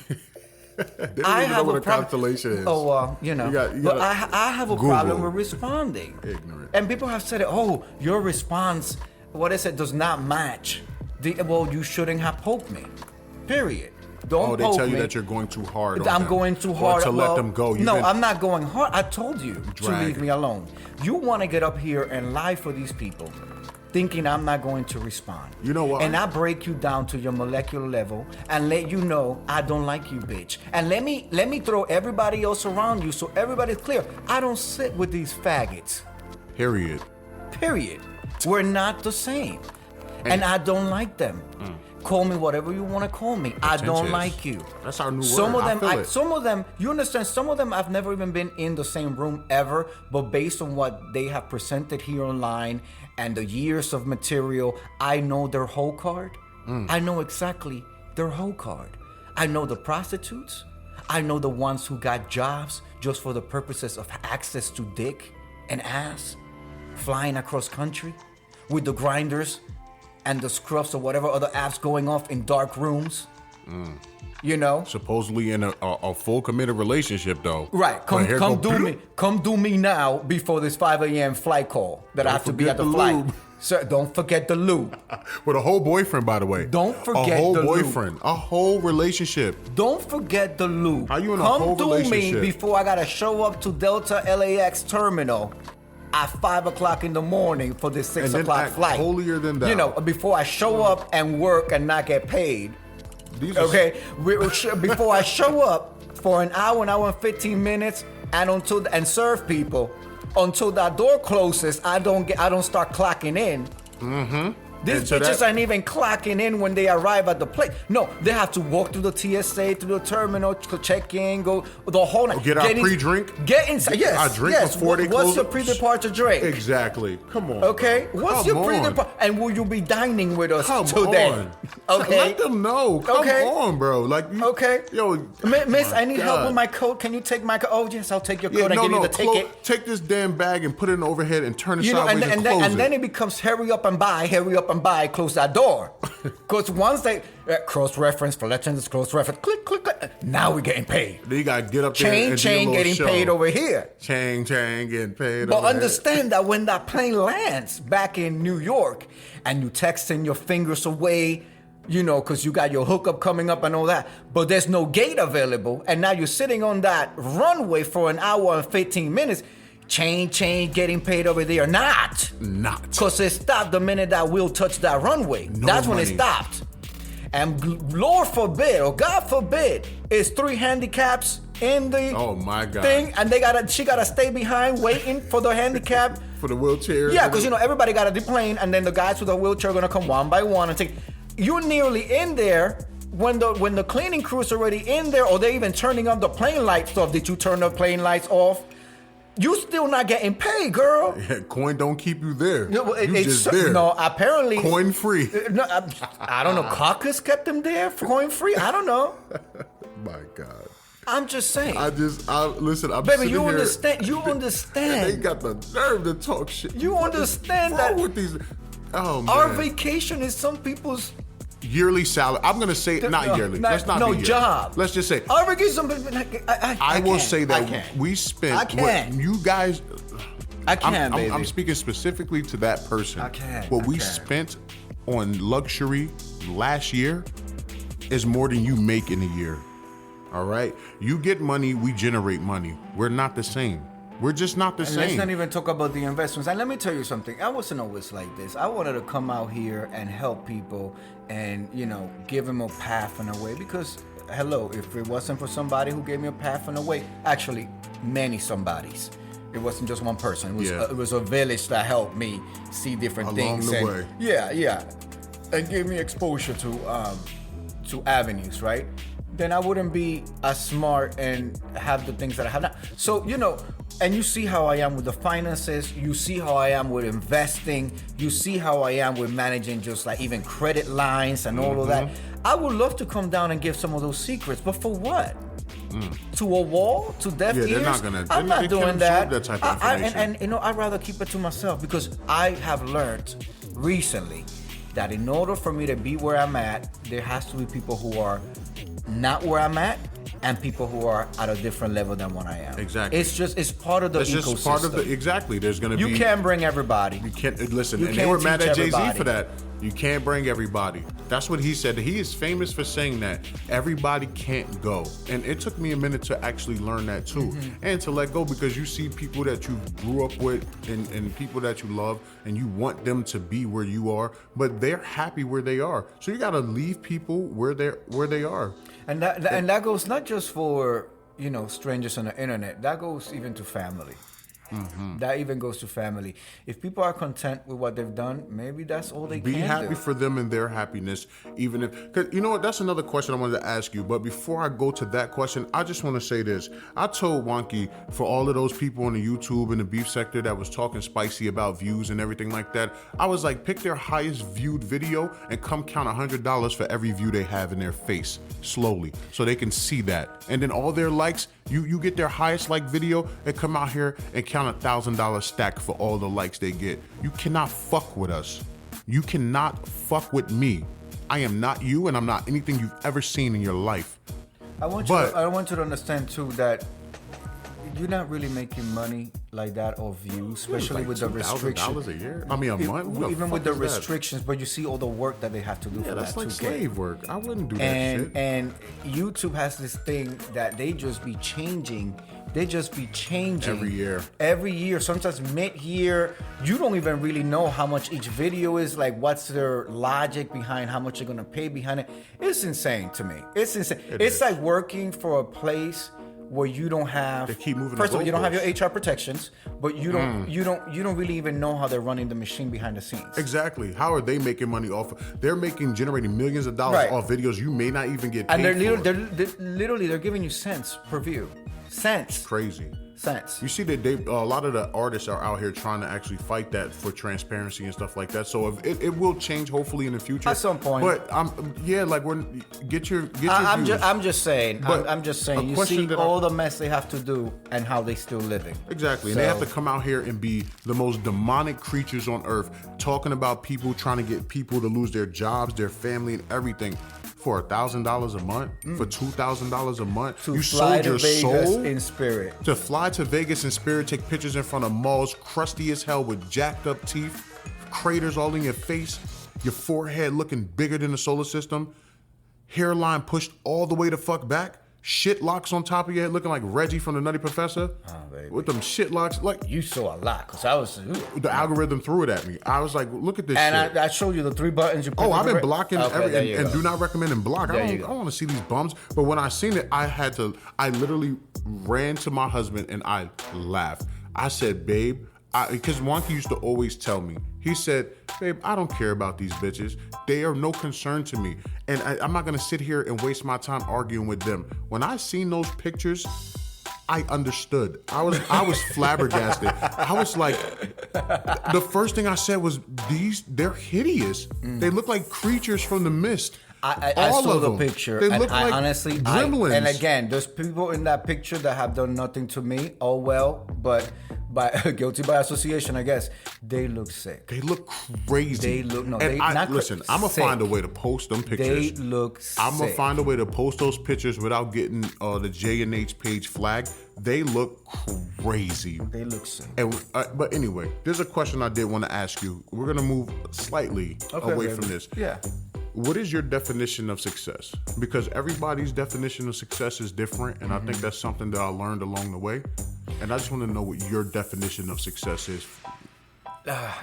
They don't even know what a constellation is. Oh, but I have a problem with responding. Ignorant. And people have said, "Oh, your response, what is it, does not match." Well, you shouldn't have poked me. Period. Don't they poke tell you me. that you're going too hard on I'm them. going too Or hard. to let them go. I'm not going hard. I told you to Drag. leave me alone. You want to get up here and lie for these people, thinking I'm not going to respond. You know what? And I break you down to your molecular level and let you know I don't like you, bitch. And let me throw everybody else around you so everybody's clear. I don't sit with these faggots. Period. We're not the same. And I don't like them. Call me whatever you want to call me. I don't like you. That's our new Some word. of them, I feel it. some of them, you understand, some of them I've never even been in the same room ever, but based on what they have presented here online and the years of material, I know their whole card. I know exactly their whole card. I know the prostitutes. I know the ones who got jobs just for the purposes of access to dick and ass, flying across country with the grinders and the scruffs or whatever other apps going off in dark rooms. Supposedly in a full committed relationship, though. Right. Come do me now before this 5 a.m. flight call that I have to be at the flight. lube. Sir, don't forget the lube. With a whole boyfriend, by the way. Don't forget a whole the lube. boyfriend. A whole relationship. Don't forget the lube. How you in a whole Come do me relationship? before I gotta show up to Delta LAX terminal at 5 o'clock in the morning for this 6 And then o'clock act flight. holier than thou. Before I show up and work and not get paid. These are Okay, before I show up for an hour and 15 minutes, and serve people until that door closes, I don't start clocking in. These And so bitches that- ain't even clocking in when they arrive at the place. No, they have to walk through the TSA, through the terminal, to check in, go the whole night. Get our pre-drink? Get inside. Yes. Our drink yes. before they What's close your up? pre-departure drink? Exactly. Come on. Okay. bro. What's Come your on. pre-departure? And will you be dining with us Come today? on. Okay. Let them know. Come Okay. on, bro. Like, Okay. Yo, Miss, my I need help God. with my coat. Can you take my coat? Oh, yes, I'll take your coat Yeah, and give you the ticket. Take this damn bag and put it in overhead and turn it You know, sideways and close and then it becomes hurry up and buy, hurry up and bye, close that door. Because once they cross-reference, for legends, cross-reference, click, click, click. Now we're getting paid. Then you got to get up there Chain, and chain, do a little getting show. paid over here. Chain, getting paid But over understand that when that plane lands back in New York and you texting your fingers away, you know, because you got your hookup coming up and all that, but there's no gate available, and now you're sitting on that runway for an hour and 15 minutes, chain, getting paid over there. Not. Because it stopped the minute that wheel touched that runway. No That's money. when it stopped. And Lord forbid, or God forbid, is 3 handicaps in the Oh my God. thing, and she gotta stay behind waiting for the handicap. For the wheelchair. Yeah, because you know everybody got a plane, and then the guys with the wheelchair are gonna come one by one and take. You're nearly in there when the cleaning crew is already in there, or they're even turning on the plane lights. So did you turn the plane lights off? You still not getting paid, girl. Yeah, coin don't keep you there. No, well, you it's just there. No, apparently Coin free. No, I don't know. Caucus kept them there for coin free. I don't know. My God. I'm just saying. Listen, I'm Baby, sitting you here, understand. You and they understand. got the nerve to talk shit. You understand What's wrong that with these? Oh man. our vacation is some people's yearly salary. I'm gonna say not no, yearly. not- Let's not no, be yearly. job. Let's just say our vacation. I will can't. say I that can't. we spent I can't. what you guys. I can't, baby. I'm speaking specifically to that person. I can't. What we can't. spent on luxury last year is more than you make in a year. All right, you get money, we generate money. We're not the same. We're just not the And same. let's not even talk about the investments. And let me tell you something. I wasn't always like this. I wanted to come out here and help people and, you know, give them a path and a way. Because, hello, if it wasn't for somebody who gave me a path and a way, actually, many somebodies. It wasn't just one person. It was a village that helped me see different Along things. the and, way. Yeah. And gave me exposure to avenues, right? Then I wouldn't be as smart and have the things that I have now. So, you know, and you see how I am with the finances. You see how I am with investing. You see how I am with managing just like even credit lines and all of that. I would love to come down and give some of those secrets, but for what? To a wall? To deaf Yeah, ears? they're not gonna- I'm they not can't doing absorb that. that type of information. And you know, I'd rather keep it to myself because I have learned recently that in order for me to be where I'm at, there has to be people who are not where I'm at and people who are at a different level than what I am. Exactly. It's part of the It's ecosystem. just part of the exactly. There's gonna You be. can't bring everybody. You can't listen, You and they can't were mad teach at Jay-Z everybody. for that. You can't bring everybody. That's what he said. He is famous for saying that everybody can't go, and it took me a minute to actually learn that too, and to let go because you see people that you grew up with and people that you love, and you want them to be where you are, but they're happy where they are. So you got to leave people where they are. And that goes not just for, you know, strangers on the internet. That goes even to family. That even goes to family. If people are content with what they've done, maybe that's all they Be can happy do. for them and their happiness, even if, cause you know what, that's another question I wanted to ask you. But before I go to that question, I just want to say this. I told Juanki, for all of those people on the YouTube and the beef sector that was talking spicy about views and everything like that, I was like, pick their highest viewed video and come count $100 for every view they have in their face slowly, so they can see that. And then all their likes, you get their highest like video and come out here and count $1,000 stack for all the likes they get. You cannot fuck with us. You cannot fuck with me. I am not you, and I'm not anything you've ever seen in your life. I want you to understand too that you're not really making money like that off views, especially Like with the restrictions. $2,000 a year? I mean, a month? What the Even fuck with the is that? restrictions, but you see all the work that they have to do Yeah, for that's that like 2K. slave work. I wouldn't do that shit. And YouTube has this thing that they just be changing. They just be changing Every year. Every year, sometimes mid-year. You don't even really know how much each video is. Like, what's their logic behind how much you're gonna pay behind it? It's insane to me. It's insane. It's like working for a place where you don't have. They keep moving. First the of all, you don't have your goalposts. HR protections, but you don't really even know how they're running the machine behind the scenes. Exactly. How are they making money off? They're generating millions of dollars Right. off videos you may not even get paid And for. they're literally giving you cents per view. Cents. Crazy. Cents. You see that a lot of the artists are out here trying to actually fight that for transparency and stuff like that. So if it will change hopefully in the future At some point. But get your I'm views. just saying. But I'm just saying. a You question see that all the mess they have to do and how they still living. Exactly. And they have to come out here and be the most demonic creatures on earth, talking about people trying to get people to lose their jobs, their family, and everything. For $1,000 a month, for $2,000 a month, To you fly sold to your Vegas soul in spirit. to fly to Vegas in spirit, take pictures in front of malls, crusty as hell with jacked up teeth, craters all in your face, your forehead looking bigger than the solar system, hairline pushed all the way the fuck back, shit locks on top of your head looking like Reggie from the Nutty Professor, baby. with them shit locks. Like You saw a lot because I was. the algorithm threw it at me. I was like, look at this And shit. I showed you the 3 buttons. You Oh, I've been blocking there you and go. do not recommend and block. There I you don't go. want to see these bums. But when I seen it, I literally ran to my husband and I laughed. I said, babe, because Juanki used to always tell me, he said, babe, I don't care about these bitches. They are no concern to me. And I'm not going to sit here and waste my time arguing with them. When I seen those pictures, I understood. I was flabbergasted. I was like, the first thing I said was, they're hideous. They look like creatures from the mist. I All saw of the them. picture, They and look I like honestly, gremlins. and again, there's people in that picture that have done nothing to me. Oh well, but guilty by association, I guess. They look sick. They look crazy. They look listen. I'm gonna find a way to post them pictures. They look sick. I'm gonna find a way to post those pictures without getting the JNH page flagged. They look crazy. They look sick. And but anyway, there's a question I did want to ask you. We're gonna move slightly away baby. from this. Yeah. What is your definition of success? Because everybody's definition of success is different, and I think that's something that I learned along the way. And I just want to know what your definition of success is.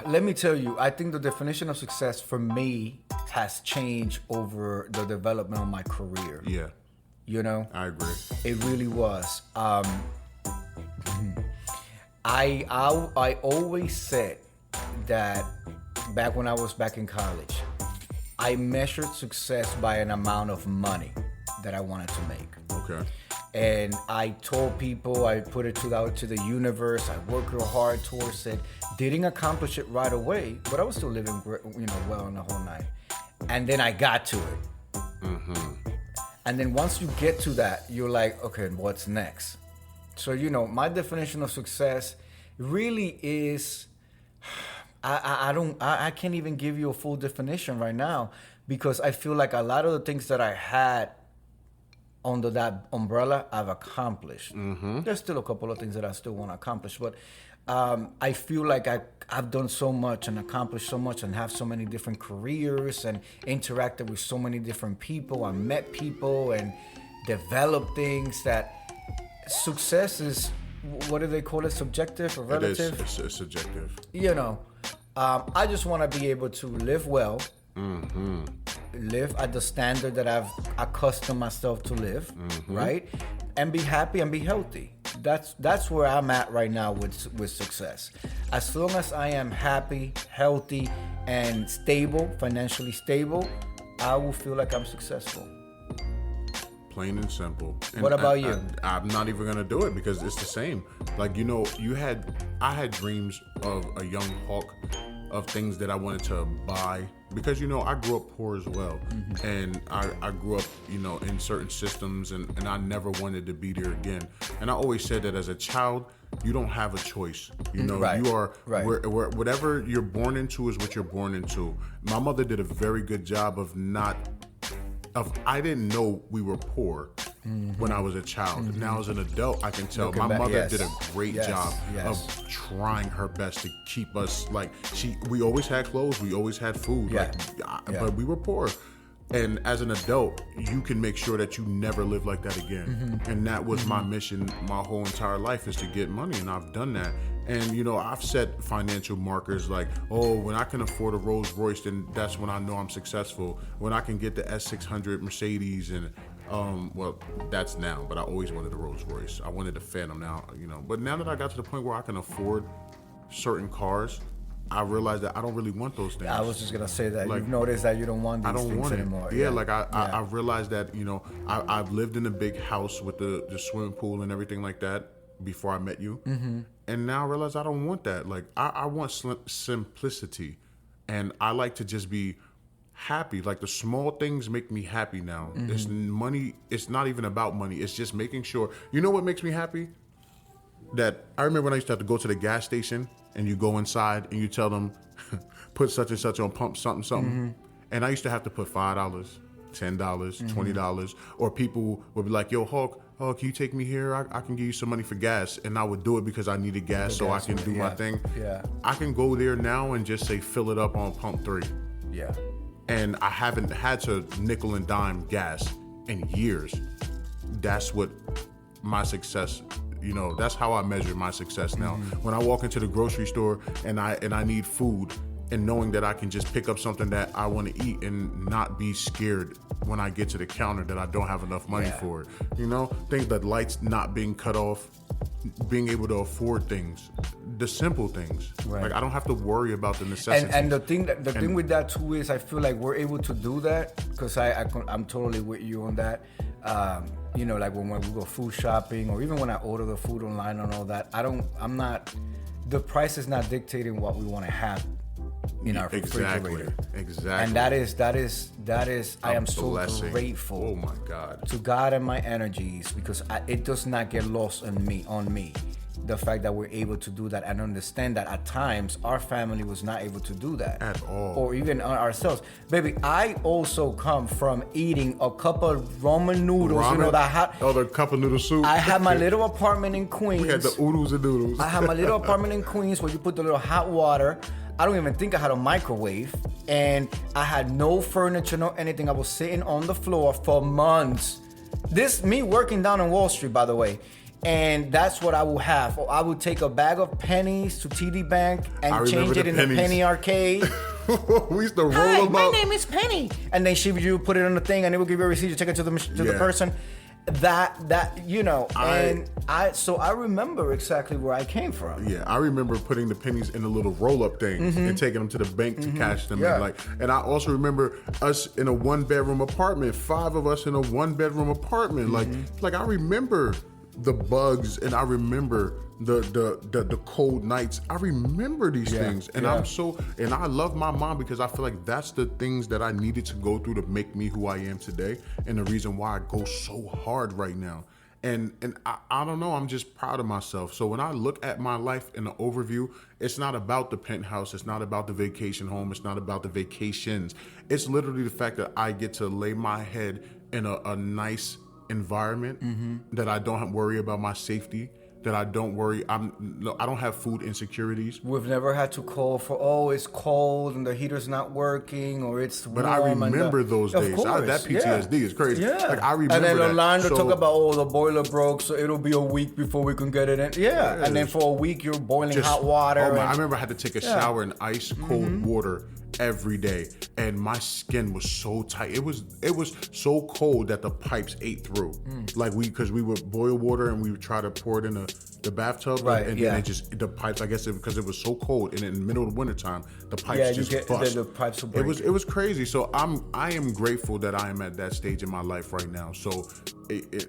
Let me tell you, I think the definition of success for me has changed over the development of my career. Yeah, You know? I agree. It really was. I always said that back when I was back in college, I measured success by an amount of money that I wanted to make. Okay. And I told people, I put it out to the universe. I worked real hard towards it. Didn't accomplish it right away, but I was still living, well in the whole night. And then I got to it. Mm-hmm. And then once you get to that, you're like, okay, what's next? So, my definition of success really is, I can't even give you a full definition right now because I feel like a lot of the things that I had under that umbrella, I've accomplished. Mm-hmm. There's still a couple of things that I still want to accomplish, but I feel like I've done so much and accomplished so much and have so many different careers and interacted with so many different people. I met people and developed things that success is, what do they call it, subjective or relative? It is. It's subjective. I just want to be able to live well, Mm-hmm. live at the standard that I've accustomed myself to live, Mm-hmm. right? And be happy and be healthy. That's where I'm at right now with success. As long as I am happy, healthy, and stable, financially stable, I will feel like I'm successful. Plain and simple. And What about you? I'm not even gonna do it because it's the same. Like I had dreams of a young Hulk, of things that I wanted to buy because I grew up poor as well, Mm-hmm. and I grew up in certain systems, and I never wanted to be there again. And I always said that as a child, you don't have a choice. Right. You are Right. whatever you're born into is what you're born into. My mother did a very good job I didn't know we were poor when I was a child. Now as an adult, I can tell Looking my back, mother yes. did a great Yes, job yes. of trying her best to keep us we always had clothes, we always had food, Yeah. Yeah. but we were poor. And as an adult, you can make sure that you never live like that again. Mm-hmm. And that was my mission my whole entire life, is to get money, and I've done that. And I've set financial markers like, when I can afford a Rolls Royce, then that's when I know I'm successful. When I can get the S600 Mercedes, and that's now, but I always wanted a Rolls Royce. I wanted a Phantom now, But now that I got to the point where I can afford certain cars, I realized that I don't really want those things. I was just gonna say that Like, you've noticed that you don't want these I don't things want anymore. it. Yeah, like I realized that, you know, I've lived in a big house with the swimming pool and everything like that before I met you. And now I realize I don't want that. Like I want simplicity, and I like to just be happy. Like the small things make me happy now. It's money. It's not even about money. It's just making sure. You know what makes me happy? That I remember when I used to have to go to the gas station and you go inside and you tell them, put such and such on pump something. And I used to have to put $5, $10, $20, or people would be like, yo, Hulk, can you take me here? I can give you some money for gas. And I would do it because I needed gas so I can do my thing. Yeah. I can go there now and just say, fill it up on pump 3. Yeah. And I haven't had to nickel and dime gas in years. That's what my success, you know, that's how I measure my success now. When I walk into the grocery store and I need food, and knowing that I can just pick up something that I want to eat and not be scared when I get to the counter that I don't have enough money for it. You know, things that lights not being cut off, being able to afford things, the simple things. Right. Like I don't have to worry about the necessities. And the thing with that too is I feel like we're able to do that because I'm totally with you on that. You know, like when we go food shopping or even when I order the food online and all that, the price is not dictating what we want to have in our refrigerator. Exactly. And that is I am so grateful. Oh my God. To God and my energies because it does not get lost on me. The fact that we're able to do that and understand that at times our family was not able to do that at all, or even ourselves. Baby, I also come from eating a cup of ramen noodles. You know that the cup of noodle soup. I had my little apartment in Queens. We had the oodles and noodles. I had my little apartment in Queens where you put the little hot water. I don't even think I had a microwave, and I had no furniture, no anything. I was sitting on the floor for months. This me working down on Wall Street, by the way. And that's what I will have. Or I would take a bag of pennies to TD Bank and change it in the penny arcade. We used to roll them up. My name is Penny. And then she would put it on the thing and it would give you a receipt. You take it to the person. That you know. So I remember exactly where I came from. Yeah, I remember putting the pennies in a little roll-up thing and taking them to the bank to cash them in. And I also remember us in a 1-bedroom apartment. 5 of us in a 1-bedroom apartment. Like I remember the bugs, and I remember the cold nights. I remember these things, and and I love my mom because I feel like that's the things that I needed to go through to make me who I am today, and the reason why I go so hard right now. And I don't know, I'm just proud of myself. So when I look at my life in the overview, it's not about the penthouse, it's not about the vacation home, it's not about the vacations. It's literally the fact that I get to lay my head in a nice environment, that I don't have to worry about my safety, that I don't worry. I don't have food insecurities. We've never had to call for it's cold and the heater's not working or it's warm. But I remember those days. That PTSD is crazy. Yeah. Like I remember. And then that. online they talk about the boiler broke, so it'll be a week before we can get it in. Yeah. And then for a week you're boiling hot water. I remember I had to take a shower in ice cold water every day, and my skin was so tight. It was so cold that the pipes ate through. Like because we would boil water and we would try to pour it in the bathtub, and then it just the pipes. I guess because it was so cold, and in the middle of the wintertime, the pipes bust. The pipes will break. It was crazy. So I am grateful that I am at that stage in my life right now. So.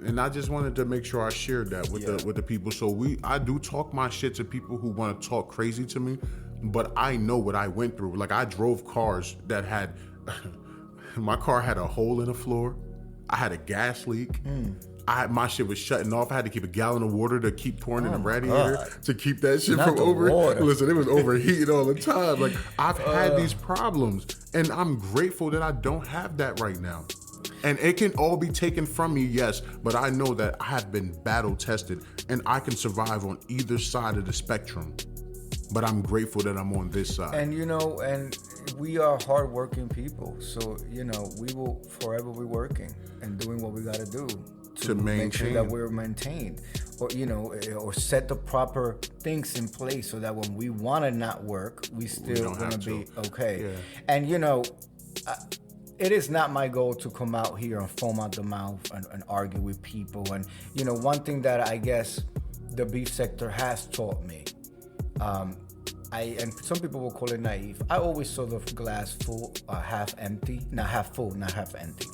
And I just wanted to make sure I shared that with the people. So I do talk my shit to people who want to talk crazy to me, but I know what I went through. Like I drove cars that had, my car had a hole in the floor. I had a gas leak. My shit was shutting off. I had to keep a gallon of water to keep pouring in the radiator to keep that shit from overheating. Listen, it was overheating all the time. Like I've had these problems, and I'm grateful that I don't have that right now. And it can all be taken from me, yes, but I know that I have been battle tested and I can survive on either side of the spectrum. But I'm grateful that I'm on this side. And and we are hardworking people, so we will forever be working and doing what we got to do to make sure that we're maintained, or or set the proper things in place so that when we want to not work, we still gonna be okay. Yeah. And it is not my goal to come out here and foam out the mouth and argue with people. And, one thing that I guess the beef sector has taught me, and some people will call it naive. I always saw the glass full, half empty, not half full, not half empty.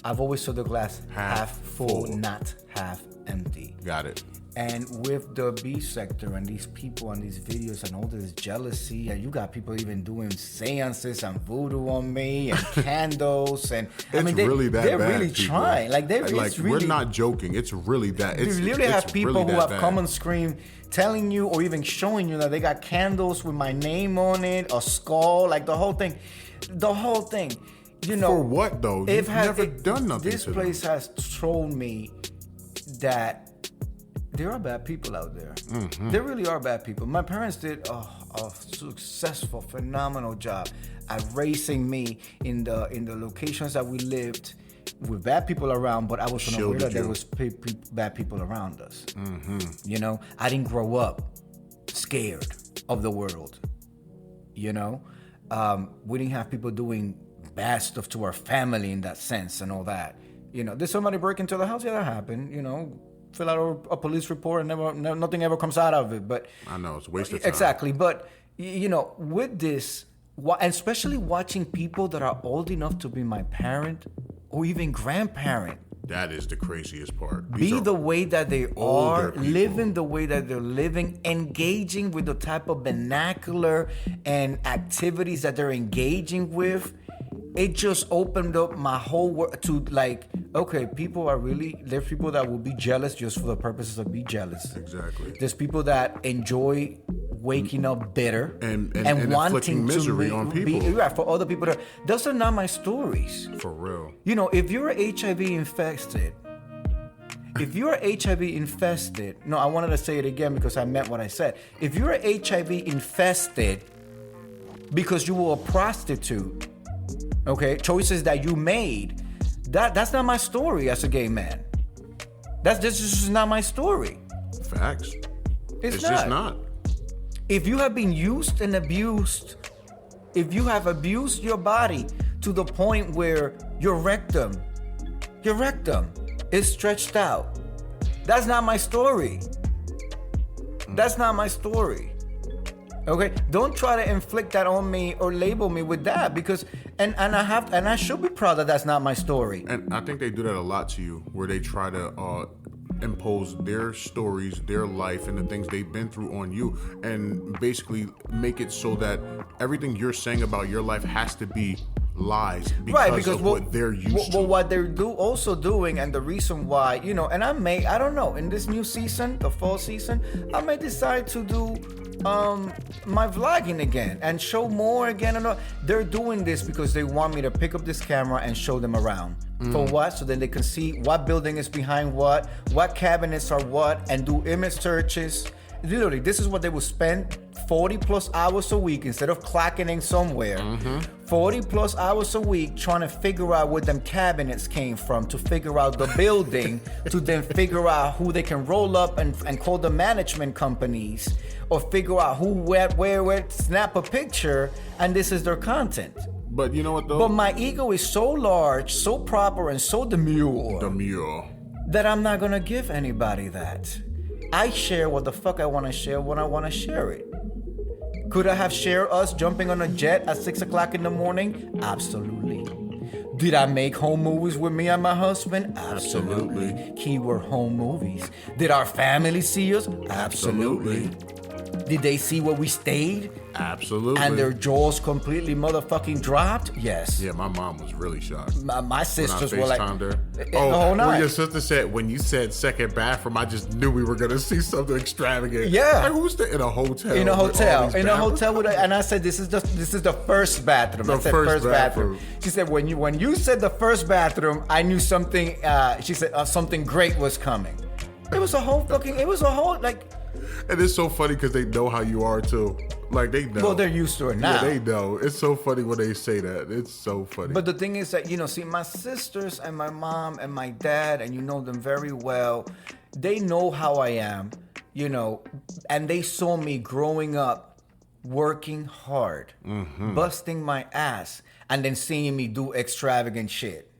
I've always saw the glass half full, not half empty. Got it. And with the B sector and these people and these videos and all this jealousy, and you got people even doing seances and voodoo on me and candles, and they're really people. Trying. Like we're not joking. It's really that. You literally have people really who have bad. come on screen telling you or even showing you that they got candles with my name on it, a skull, like the whole thing. You know, for what though? You've never done nothing. This to place them. has told me that there are bad people out there. Mm-hmm. There really are bad people. My parents did a successful, phenomenal job at raising me in the locations that we lived with bad people around, but I was unaware that there was bad people around us. Mm-hmm. You know, I didn't grow up scared of the world. You know, we didn't have people doing bad stuff to our family in that sense and all that. You know, did somebody break into the house? Yeah, that happened. You know, fill out a police report and nothing ever comes out of it. But I know it's a waste of time. Exactly. But you know, with this, and especially watching people that are old enough to be my parent or even grandparent. That is the craziest part. Be the way that they are, living the way that they're living, engaging with the type of vernacular and activities that they're engaging with. It just opened up my whole world to like, okay, there's people that will be jealous just for the purposes of be jealous. Exactly. There's people that enjoy waking up bitter and wanting misery on people. For other people. Those are not my stories. For real. You know, if you're HIV infested, no, I wanted to say it again because I meant what I said. If you're HIV infested because you were a prostitute, okay, choices that you made, that's not my story as a gay man. This is not my story. Facts. It's not. just not. If you have been used and abused, if you have abused your body to the point where your rectum is stretched out, that's not my story. That's not my story. Okay, don't try to inflict that on me or label me with that because and I should be proud that that's not my story. And I think they do that a lot to you, where they try to impose their stories, their life, and the things they've been through on you, and basically make it so that everything you're saying about your life has to be lies because of what they're used to. Well, what they're also doing, and the reason why, you know, and I don't know, in this new season, the fall season, I may decide to do my vlogging again and show more again. And they're doing this because they want me to pick up this camera and show them around. For what? So then they can see what building is behind what cabinets are what, and do image searches. Literally, this is what they will spend 40 plus hours a week instead of clocking in somewhere. 40 plus hours a week trying to figure out where them cabinets came from, to figure out the building, to then figure out who they can roll up and call the management companies, or figure out who, where, snap a picture, and this is their content. But you know what though? But my ego is so large, so proper, and so demure that I'm not gonna give anybody that. I share what the fuck I want to share when I want to share it. Could I have shared us jumping on a jet at 6 o'clock in the morning? Absolutely. Did I make home movies with me and my husband? Absolutely. Keyword home movies. Did our family see us? Absolutely. Did they see where we stayed? Absolutely. And their jaws completely motherfucking dropped? Yes. Yeah, my mom was really shocked. My sisters were like... her. Oh, when your sister said, when you said second bathroom, I just knew we were going to see something extravagant. Yeah. Like, who's in a hotel? In a hotel. And I said, this is the first bathroom. The first bathroom. She said, when you said the first bathroom, I knew something, she said, something great was coming. It was a whole, like... And it's so funny because they know how you are too. Like they know. Well, they're used to it now. Yeah, they know. It's so funny when they say that. It's so funny. But the thing is that, see, my sisters and my mom and my dad, and you know them very well, they know how I am, and they saw me growing up, working hard, busting my ass, and then seeing me do extravagant shit.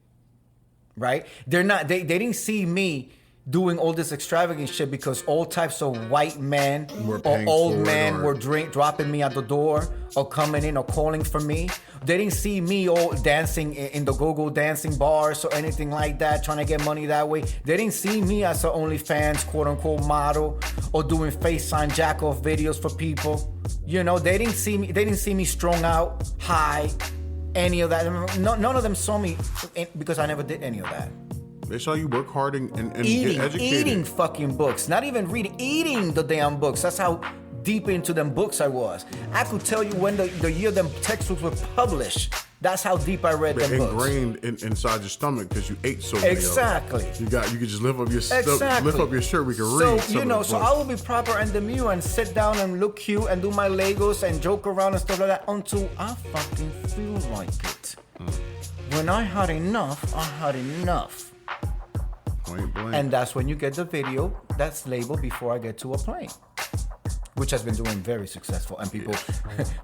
Right? They didn't see me doing all this extravagant shit because all types of white men or paying old for it, men or- were dropping me at the door or coming in or calling for me. They didn't see me all dancing in the go-go dancing bars or anything like that, trying to get money that way. They didn't see me as an OnlyFans quote-unquote model or doing FaceTime jack-off videos for people. You know, they didn't see me strung out, high, any of that. None of them saw me because I never did any of that. They saw you work hard and get educated. Eating fucking books. Not even reading, eating the damn books. That's how deep into them books I was. I could tell you when the year them textbooks were published. That's how deep I read them books. Ingrained inside your stomach because you ate so many Exactly. of them. You could just lift up your Exactly. lift up your shirt. We can So, read. you know, so I will be proper and demure and sit down and look cute and do my Legos and joke around and stuff like that until I fucking feel like it. When I had enough, I had enough. Point blank. And that's when you get the video that's labeled Before I Get to a Plane, which has been doing very successful, and people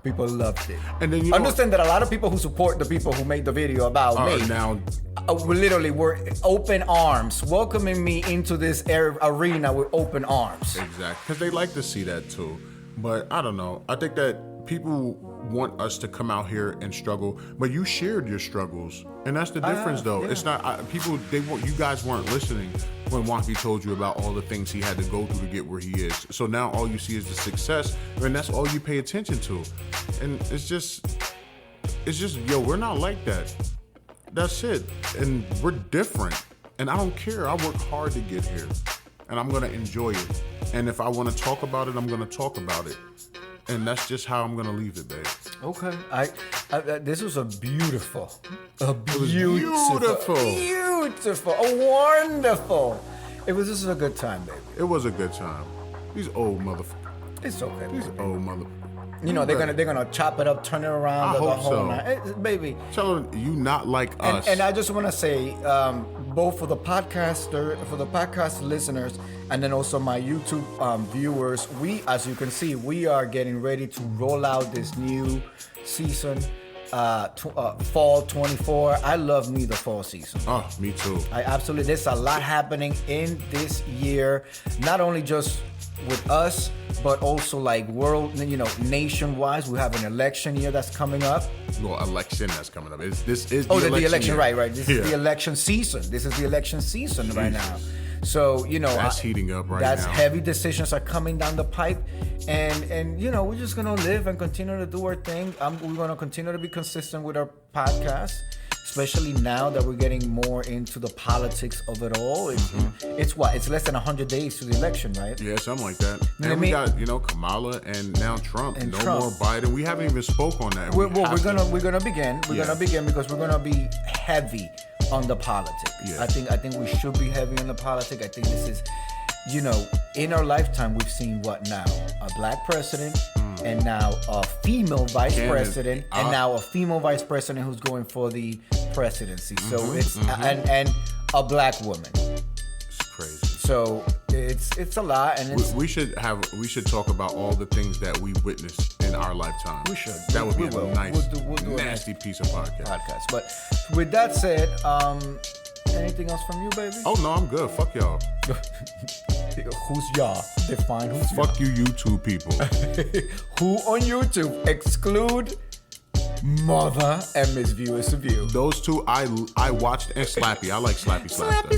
people loved it. And then understand that a lot of people who support the people who made the video about me now literally were open arms, welcoming me into this arena with open arms. exactly because they like to see that too. But I don't know. I think that people want us to come out here and struggle, but you shared your struggles, and that's the difference, though. Yeah. It's not people. You guys weren't listening when Juanki told you about all the things he had to go through to get where he is. So now all you see is the success, and that's all you pay attention to. And it's just yo, we're not like that. That's it. And we're different. And I don't care. I work hard to get here, and I'm gonna enjoy it. And if I want to talk about it, I'm gonna talk about it. And that's just how I'm gonna leave it, babe. Okay, this was beautiful, wonderful. It was just a good time, baby. It was a good time. These old motherfuckers. It's okay. These old motherfuckers. You know they're gonna chop it up, turn it around, I the hope whole so. night, baby. Tell them you not like us. And I just want to say, both for the podcast listeners, and then also my YouTube viewers, as you can see, we are getting ready to roll out this new season, fall 24. I love me the fall season. Oh, me too. I absolutely. There's a lot happening in this year, not only just with us, but also like nation-wise. We have an election year that's coming up. Well, election that's coming up. This is the election year. right. This is the election season. This is the election season right now. So, that's heating up right now. That's heavy decisions are coming down the pipe. And we're just going to live and continue to do our thing. We're going to continue to be consistent with our podcast, especially now that we're getting more into the politics of it all. It's less than 100 days to the election, right? Yeah, something like that. You know and we what I mean? got, Kamala and now Trump. And no Trump. more Biden. We haven't even spoke on that. We're gonna begin. We're Yeah. gonna begin because we're gonna be heavy on the politics. Yeah. I think we should be heavy on the politics. I think this is, in our lifetime we've seen what now? A black president, and now a female vice president, and now a female vice president who's going for the presidency. So it's and a black woman. It's crazy. So it's a lot, and it's We should talk about all the things that we witnessed in our lifetime. We should. That would We be will. a nice, We'll do a nasty piece of podcast. But with that said, anything else from you, baby? Oh no, I'm good. Fuck y'all. Who's y'all? Define who's y'all. Fuck you, YouTube people. Who on YouTube? Exclude Mother and Miss Viewers of You. Those two I watched, and Slappy. I like Slappy Slap.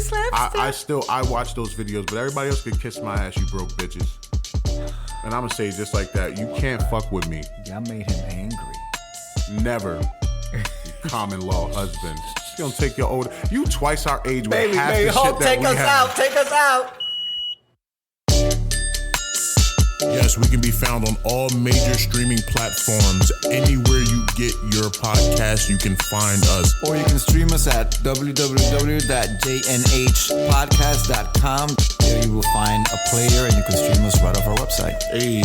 I watch those videos, but everybody else can kiss my ass, you broke bitches. And I'm gonna say just like that, you can't fuck with me. Y'all made him angry. Never. You common law husband. You don't take your old. You twice our age. Baby, half the Hulk, shit that take we us have. out. Take us out. Yes, we can be found on all major streaming platforms. Anywhere you get your podcast, you can find us. Or you can stream us at www.jnhpodcast.com. There you will find a player and you can stream us right off our website. Hey.